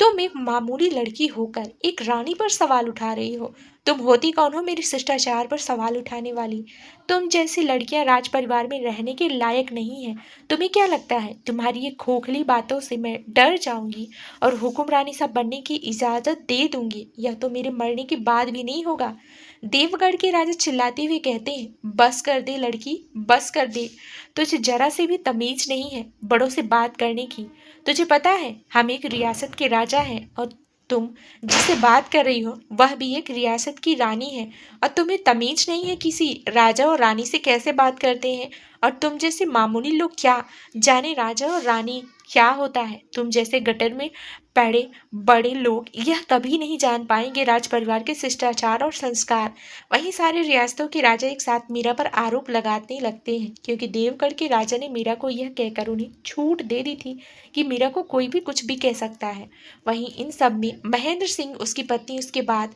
तुम एक मामूली लड़की होकर एक रानी पर सवाल उठा रही हो। तुम होती कौन हो मेरे शिष्टाचार पर सवाल उठाने वाली? तुम जैसी लड़कियां राज परिवार में रहने के लायक नहीं है। तुम्हें क्या लगता है तुम्हारी ये खोखली बातों से मैं डर जाऊंगी और हुक्मरानी सा बनने की इजाजत दे दूंगी? यह तो मेरे मरने के बाद भी नहीं होगा। देवगढ़ के राजा चिल्लाते हुए कहते हैं, बस कर दे लड़की, बस कर दे। तुझे जरा से भी तमीज नहीं है बड़ों से बात करने की। तुझे पता है हम एक रियासत के राजा हैं और तुम जिससे बात कर रही हो वह भी एक रियासत की रानी है, और तुम्हें तमीज नहीं है किसी राजा और रानी से कैसे बात करते हैं। और तुम जैसे मामूली लोग क्या जाने राजा और रानी क्या होता है। तुम जैसे गटर में पड़े बड़े लोग यह कभी नहीं जान पाएंगे राज परिवार के शिष्टाचार और संस्कार। वहीं सारे रियासतों के राजा एक साथ मीरा पर आरोप लगाने लगते हैं, क्योंकि देवगढ़ के राजा ने मीरा को यह कहकर उन्हें छूट दे दी थी कि मीरा को कोई भी कुछ भी कह सकता है। वहीं इन सब में महेंद्र सिंह, उसकी पत्नी, उसके बाद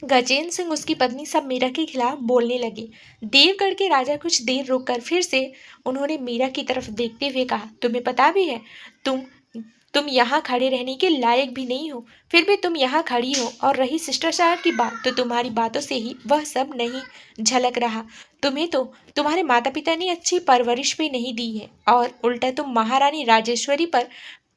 गजेंद्र सिंह, उसकी पत्नी सब मीरा के खिलाफ बोलने लगे। देवगढ़ के राजा कुछ देर रुककर फिर से उन्होंने मीरा की तरफ देखते हुए कहा, तुम्हें पता भी है तुम तुम यहाँ खड़े रहने के लायक भी नहीं हो, फिर भी तुम यहाँ खड़ी हो। और रही शिष्टाचार की बात, तो तुम्हारी बातों से ही वह सब नहीं झलक रहा। तुम्हें तो तुम्हारे माता पिता ने अच्छी परवरिश भी नहीं दी है और उल्टा तुम महारानी राजेश्वरी पर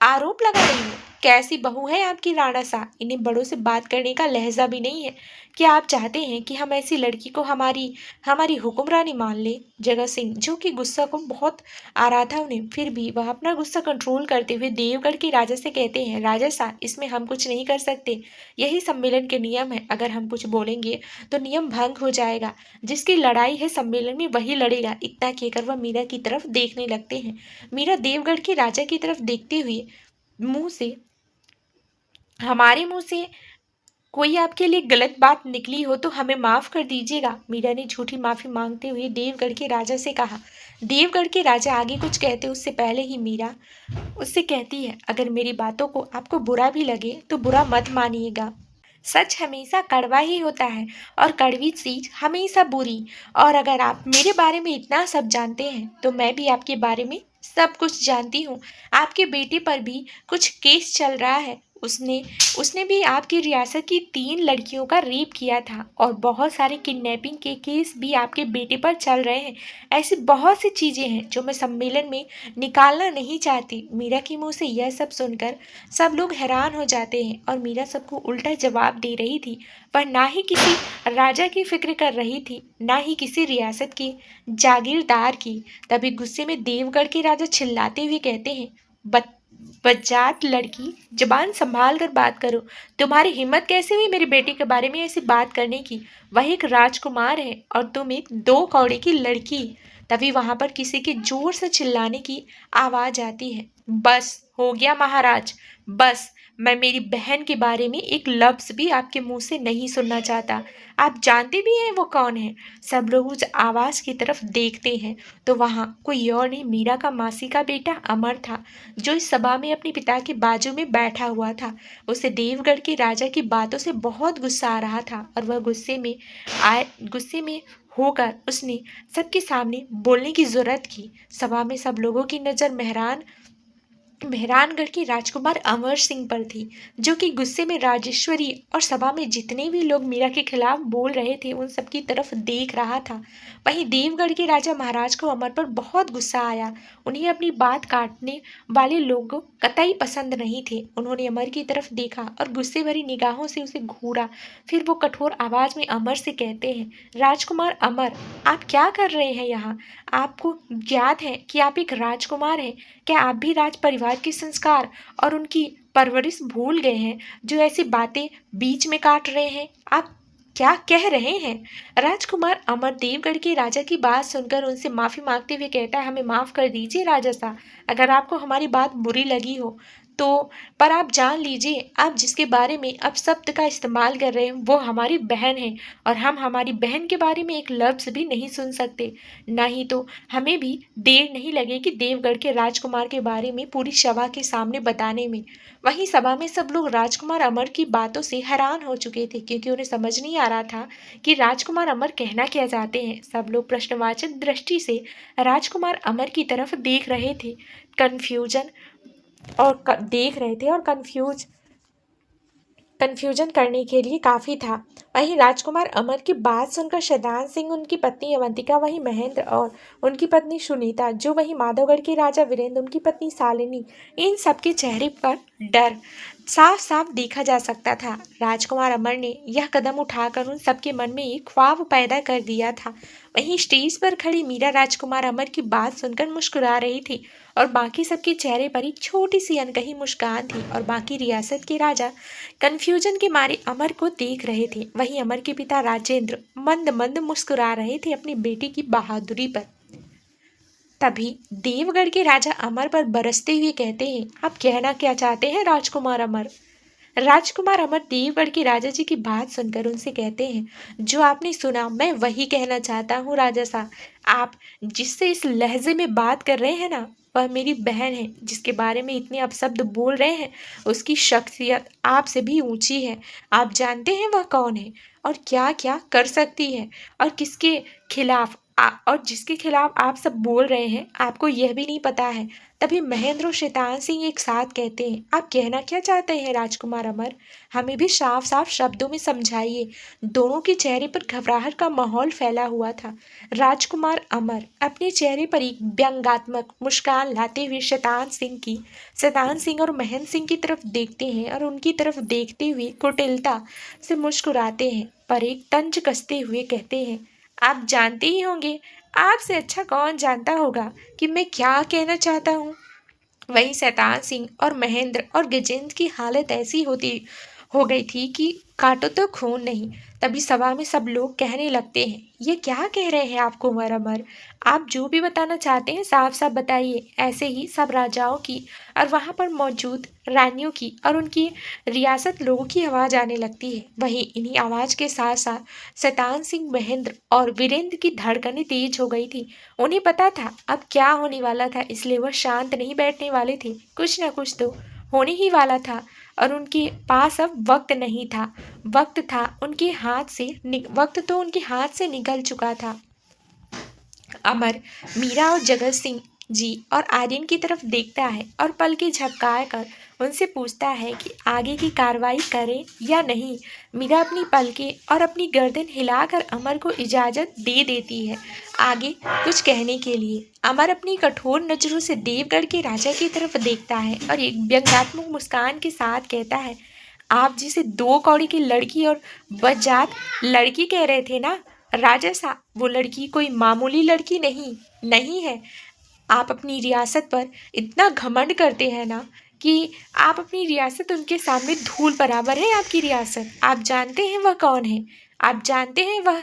आरोप लगा रही हो। कैसी बहू है आपकी राणा सा, इन्हें बड़ों से बात करने का लहजा भी नहीं है। क्या आप चाहते हैं कि हम ऐसी लड़की को हमारी हमारी हुक्मरानी मान ले? जगत सिंह, जो कि गुस्सा को बहुत आ रहा था उन्हें, फिर भी वह अपना गुस्सा कंट्रोल करते हुए देवगढ़ के राजा से कहते हैं, राजा सा, इसमें हम कुछ नहीं कर सकते, यही सम्मेलन के नियम है। अगर हम कुछ बोलेंगे तो नियम भंग हो जाएगा। जिसकी लड़ाई है सम्मेलन में वही लड़ेगा। इतना कहकर वह मीरा की तरफ देखने लगते हैं। मीरा देवगढ़ के राजा की तरफ देखते हुए मुंह से हमारे मुंह से कोई आपके लिए गलत बात निकली हो तो हमें माफ कर दीजिएगा। मीरा ने झूठी माफी मांगते हुए देवगढ़ के राजा से कहा। देवगढ़ के राजा आगे कुछ कहते उससे पहले ही मीरा उससे कहती है, अगर मेरी बातों को आपको बुरा भी लगे तो बुरा मत मानिएगा। सच हमेशा कड़वा ही होता है और कड़वी चीज हमेशा बुरी। और अगर आप मेरे बारे में इतना सब जानते हैं तो मैं भी आपके बारे में सब कुछ जानती हूँ। आपके बेटे पर भी कुछ केस चल रहा है। उसने उसने भी आपकी रियासत की 3 लड़कियों का रेप किया था और बहुत सारे किडनैपिंग के केस भी आपके बेटे पर चल रहे हैं। ऐसी बहुत सी चीज़ें हैं जो मैं सम्मेलन में निकालना नहीं चाहती। मीरा के मुंह से यह सब सुनकर सब लोग हैरान हो जाते हैं और मीरा सबको उल्टा जवाब दे रही थी। वह ना ही किसी राजा की फिक्र कर रही थी, ना ही किसी रियासत की जागीरदार की। तभी गुस्से में देवगढ़ के राजा चिल्लाते हुए कहते हैं, बज्जात लड़की, जुबान संभाल कर बात करो। तुम्हारी हिम्मत कैसे हुई मेरे बेटे के बारे में ऐसी बात करने की? वह एक राजकुमार है और तुम एक 2 कौड़े की लड़की। तभी वहां पर किसी के जोर से चिल्लाने की आवाज आती है। बस हो गया महाराज, बस। मैं मेरी बहन के बारे में एक लफ्ज भी आपके मुंह से नहीं सुनना चाहता। आप जानते भी हैं वो कौन है? सब लोग उस आवाज की तरफ देखते हैं तो वहां कोई और नहीं, मीरा का मासी का बेटा अमर था, जो इस सभा में अपने पिता के बाजू में बैठा हुआ था। उसे देवगढ़ के राजा की बातों से बहुत गुस्सा आ रहा था और वह गुस्से में होकर उसने सबके सामने बोलने की जरूरत की। सभा में सब लोगों की नजर मेहरानगढ़ के राजकुमार अमर सिंह पर थी, जो कि गुस्से में राजेश्वरी और सभा में जितने भी लोग मीरा के खिलाफ बोल रहे थे उन सबकी तरफ देख रहा था। वहीं देवगढ़ के राजा महाराज को अमर पर बहुत गुस्सा आया। उन्हें अपनी बात काटने वाले लोग कतई पसंद नहीं थे। उन्होंने अमर की तरफ देखा और गुस्से भरी निगाहों से उसे घूरा। फिर वो कठोर आवाज में अमर से कहते हैं, राजकुमार अमर, आप क्या कर रहे हैं यहाँ? आपको याद है कि आप एक राजकुमार हैं? क्या आप भी राज परिवार के संस्कार और उनकी परवरिश भूल गए हैं, जो ऐसी बातें बीच में काट रहे हैं? आप क्या कह रहे हैं? राजकुमार अमर देवगढ़ के राजा की बात सुनकर उनसे माफी मांगते हुए कहता है, हमें माफ कर दीजिए राजा साहब, अगर आपको हमारी बात बुरी लगी हो तो। पर आप जान लीजिए, आप जिसके बारे में अब शब्द का इस्तेमाल कर रहे हैं वो हमारी बहन है और हम हमारी बहन के बारे में एक लफ्ज भी नहीं सुन सकते। नहीं तो हमें भी देर नहीं लगेगी देवगढ़ के राजकुमार के बारे में पूरी सभा के सामने बताने में। वहीं सभा में सब लोग राजकुमार अमर की बातों से हैरान हो चुके थे, क्योंकि उन्हें समझ नहीं आ रहा था कि राजकुमार अमर कहना क्या चाहते हैं। सब लोग प्रश्नवाचक दृष्टि से राजकुमार अमर की तरफ देख रहे थे, देख रहे थे और कन्फ्यूजन करने के लिए काफ़ी था। वहीं राजकुमार अमर की बात सुनकर शैतान सिंह, उनकी पत्नी अवंतिका, वहीं महेंद्र और उनकी पत्नी सुनीता, जो वहीं माधवगढ़ के राजा वीरेंद्र, उनकी पत्नी शालिनी, इन सबके चेहरे पर डर साफ साफ देखा जा सकता था। राजकुमार अमर ने यह कदम उठाकर उन सबके मन में एक ख्वाब पैदा कर दिया था। वहीं स्टेज पर खड़ी मीरा राजकुमार अमर की बात सुनकर मुस्कुरा रही थी और बाकी सबके चेहरे पर एक छोटी सी अनकही मुस्कान थी और बाकी रियासत के राजा कन्फ्यूजन के मारे अमर को देख रहे थे। वहीं अमर के पिता राजेंद्र मंद मंद मुस्कुरा रहे थे अपनी बेटी की बहादुरी पर। तभी देवगढ़ के राजा अमर पर बरसते हुए कहते हैं, आप कहना क्या चाहते हैं राजकुमार अमर? राजकुमार अमर देवगढ़ के राजा जी की बात सुनकर उनसे कहते हैं, जो आपने सुना मैं वही कहना चाहता हूँ राजा साहब। आप जिससे इस लहजे में बात कर रहे हैं ना, वह मेरी बहन है। जिसके बारे में इतने अपशब्द बोल रहे हैं उसकी शख्सियत आपसे भी ऊंची है। आप जानते हैं वह कौन है और क्या क्या कर सकती है और किसके खिलाफ और जिसके खिलाफ आप सब बोल रहे हैं आपको यह भी नहीं पता है। तभी महेंद्र और शैतान सिंह एक साथ कहते हैं, आप कहना क्या चाहते हैं राजकुमार अमर? हमें भी साफ साफ शब्दों में समझाइए। दोनों के चेहरे पर घबराहट का माहौल फैला हुआ था। राजकुमार अमर अपने चेहरे पर एक व्यंग्यात्मक मुस्कान लाते हुए शैतान सिंह और महेंद्र सिंह की तरफ देखते हैं और उनकी तरफ देखते हुए कुटिलता से मुस्कुराते हैं, पर एक तंज कसते हुए कहते हैं, आप जानते ही होंगे, आपसे अच्छा कौन जानता होगा कि मैं क्या कहना चाहता हूँ। वहीं शैतान सिंह और महेंद्र और गजेंद्र की हालत ऐसी हो गई थी कि काटो तो खून नहीं। तभी सभा में सब लोग कहने लगते हैं, ये क्या कह रहे हैं आप कुंवर अमर? आप जो भी बताना चाहते हैं साफ साफ बताइए। ऐसे ही सब राजाओं की और वहां पर मौजूद रानियों की और उनकी रियासत लोगों की आवाज आने लगती है। वहीं इन्हीं आवाज के साथ साथ शैतान सिंह, महेंद्र और वीरेंद्र की धड़कनें तेज हो गई थी। उन्हें पता था अब क्या होने वाला था, इसलिए वह शांत नहीं बैठने वाले थे। कुछ ना कुछ तो होने ही वाला था और उनके पास अब वक्त नहीं था। वक्त तो उनके हाथ से निकल चुका था। अमर मीरा और जगत सिंह जी और आर्यन की तरफ देखता है और पलकें झपकाए कर उनसे पूछता है कि आगे की कार्रवाई करें या नहीं। मीरा अपनी पलकें और अपनी गर्दन हिलाकर अमर को इजाजत दे देती है आगे कुछ कहने के लिए। अमर अपनी कठोर नजरों से देवगढ़ के राजा की तरफ देखता है और एक व्यंग्यात्मक मुस्कान के साथ कहता है, आप जिसे 2 कौड़ी की लड़की और बज्जात लड़की कह रहे थे ना राजा साहब, वो लड़की कोई मामूली लड़की नहीं है। आप अपनी रियासत पर इतना घमंड करते हैं ना कि आप अपनी रियासत उनके सामने धूल बराबर है। आपकी रियासत, आप जानते हैं वह कौन है? आप जानते हैं वह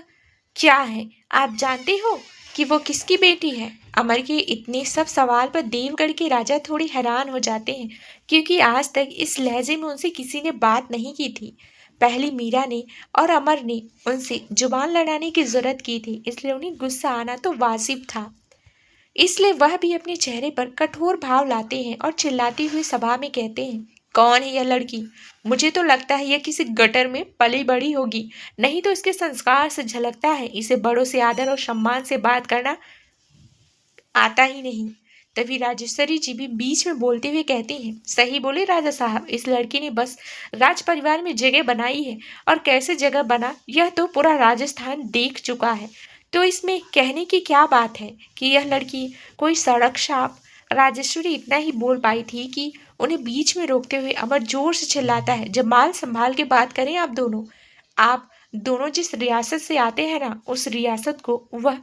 क्या है? आप जानते हो कि वो किसकी बेटी है? अमर के इतने सब सवाल पर देवगढ़ के राजा थोड़े हैरान हो जाते हैं, क्योंकि आज तक इस लहजे में उनसे किसी ने बात नहीं की थी। पहले मीरा ने और अमर ने उनसे जुबान लड़ाने की जरूरत की थी, इसलिए उन्हें गुस्सा आना तो वाजिब था। इसलिए वह भी अपने चेहरे पर कठोर भाव लाते हैं और चिल्लाते हुए सभा में कहते हैं, कौन है यह लड़की? मुझे तो लगता है यह किसी गटर में पली बड़ी होगी, नहीं तो इसके संस्कार से झलकता है इसे बड़ों से आदर और सम्मान से बात करना आता ही नहीं। तभी राजेश्वरी जी भी बीच में बोलते हुए कहती हैं, सही बोले राजा साहब, इस लड़की ने बस राज परिवार में जगह बनाई है, और कैसे जगह बना यह तो पूरा राजस्थान देख चुका है। तो इसमें कहने की क्या बात है कि यह लड़की कोई सड़क छाप। राजेश्वरी इतना ही बोल पाई थी कि उन्हें बीच में रोकते हुए अमर जोर से चिल्लाता है, जब माल संभाल के बात करें आप दोनों जिस रियासत से आते हैं ना, उस रियासत को वह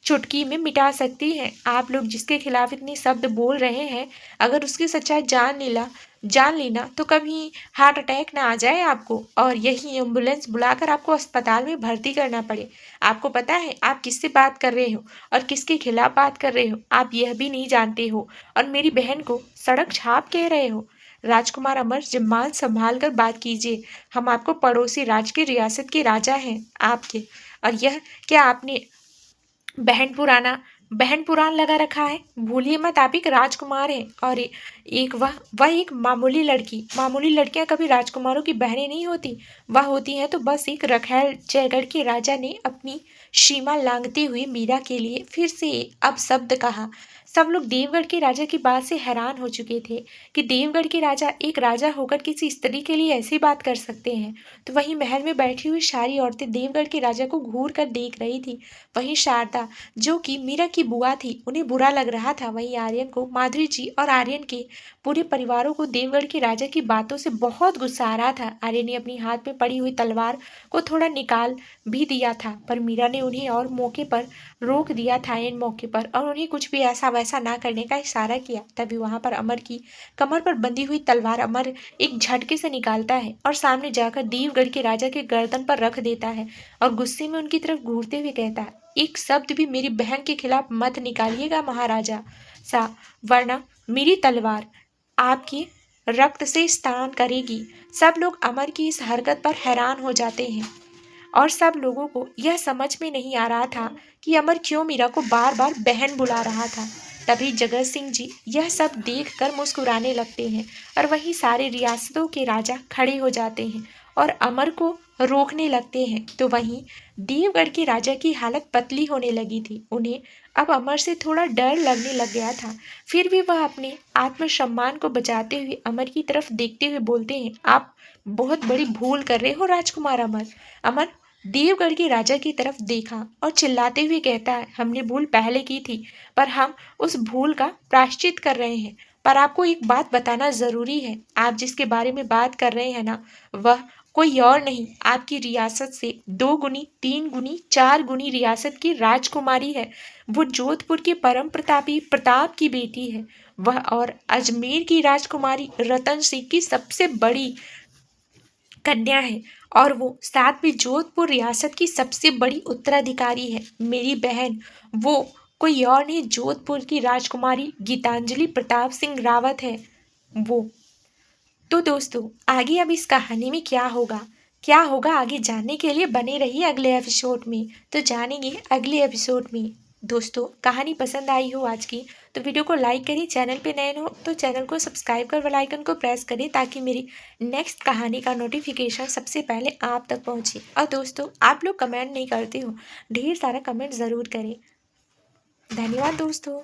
चुटकी में मिटा सकती है। आप लोग जिसके खिलाफ इतने शब्द बोल रहे हैं, अगर उसकी सच्चाई जान लेना तो कभी हार्ट अटैक ना आ जाए आपको और यही एम्बुलेंस बुलाकर आपको अस्पताल में भर्ती करना पड़े। आपको पता है आप किससे बात कर रहे हो और किसके खिलाफ बात कर रहे हो? आप यह भी नहीं जानते हो और मेरी बहन को सड़क छाप कह रहे हो। राजकुमार अमर, जम्मान संभाल कर बात कीजिए। हम आपको पड़ोसी राज की रियासत के राजा हैं आपके, और यह क्या आपने बहन पुराण लगा रखा है? भूलिए मत, आप एक राजकुमार हैं और एक वह एक मामूली लड़कियां कभी राजकुमारों की बहनें नहीं होती। वह होती हैं तो बस एक रखैल। जयगढ़ के राजा ने अपनी सीमा लांघते हुए मीरा के लिए फिर से अब शब्द कहा। सब लोग देवगढ़ के राजा की बात से हैरान हो चुके थे कि देवगढ़ के राजा एक राजा होकर किसी स्त्री के लिए ऐसी बात कर सकते हैं। तो वहीं महल में बैठी हुई सारी औरतें देवगढ़ के राजा को घूर कर देख रही थी। वहीं शारदा, जो कि मीरा की बुआ थी, उन्हें बुरा लग रहा था। वहीं आर्यन को, माधुरी जी और आर्यन के पूरे परिवारों को देवगढ़ के राजा की बातों से बहुत गुस्सा आ रहा था। आर्यन ने अपनी हाथ में पड़ी हुई तलवार को थोड़ा निकाल भी दिया था, पर मीरा ने उन्हें और मौके पर रोक दिया था इन मौके पर, और उन्हें कुछ भी ऐसा वैसा ना करने का इशारा किया। तभी वहां पर अमर की कमर पर बंधी हुई तलवार अमर एक झटके से निकालता है और सामने जाकर देवगढ़ के राजा के गर्दन पर रख देता है और गुस्से में उनकी तरफ घूरते हुए कहता है, एक शब्द भी मेरी बहन के खिलाफ मत निकालिएगा महाराजा सा, वरना मेरी तलवार आपके रक्त से स्नान करेगी। सब लोग अमर की इस हरकत पर हैरान हो जाते हैं और सब लोगों को यह समझ में नहीं आ रहा था कि अमर क्यों मीरा को बार बार बहन बुला रहा था। तभी जगत सिंह जी यह सब देखकर मुस्कुराने लगते हैं और वहीं सारे रियासतों के राजा खड़े हो जाते हैं और अमर को रोकने लगते हैं तो वहीं देवगढ़ के राजा की हालत पतली होने लगी थी। उन्हें अब अमर से थोड़ा डर लगने लग गया था। फिर भी वह अपने आत्मसम्मान को बचाते हुए अमर की तरफ देखते हुए बोलते हैं, आप बहुत बड़ी भूल कर रहे हो राजकुमार अमर। अमर देवगढ़ के राजा की तरफ देखा और चिल्लाते हुए कहता है, हमने भूल पहले की थी, पर हम उस भूल का प्रायश्चित कर रहे हैं। पर आपको एक बात बताना जरूरी है, आप जिसके बारे में बात कर रहे हैं ना, वह कोई और नहीं, आपकी रियासत से 2 गुनी, 3 गुनी, 4 गुनी रियासत की राजकुमारी है। वो जोधपुर के परम प्रतापी प्रताप की बेटी है। वह और अजमेर की राजकुमारी रतन सिंह की सबसे बड़ी कन्या है, और वो साथ में जोधपुर रियासत की सबसे बड़ी उत्तराधिकारी है। मेरी बहन वो कोई और नहीं, जोधपुर की राजकुमारी गीतांजलि प्रताप सिंह रावत है वो। तो दोस्तों, आगे अब इस कहानी में क्या होगा आगे जानने के लिए बने रहिए अगले एपिसोड में। तो जानेंगे अगले एपिसोड में। दोस्तों, कहानी पसंद आई हो आज की तो वीडियो को लाइक करें, चैनल पे नए हो तो चैनल को सब्सक्राइब कर बेल आइकन को प्रेस करें ताकि मेरी नेक्स्ट कहानी का नोटिफिकेशन सबसे पहले आप तक पहुंचे। और दोस्तों, आप लोग कमेंट नहीं करते हो, ढेर सारा कमेंट ज़रूर करें। धन्यवाद दोस्तों।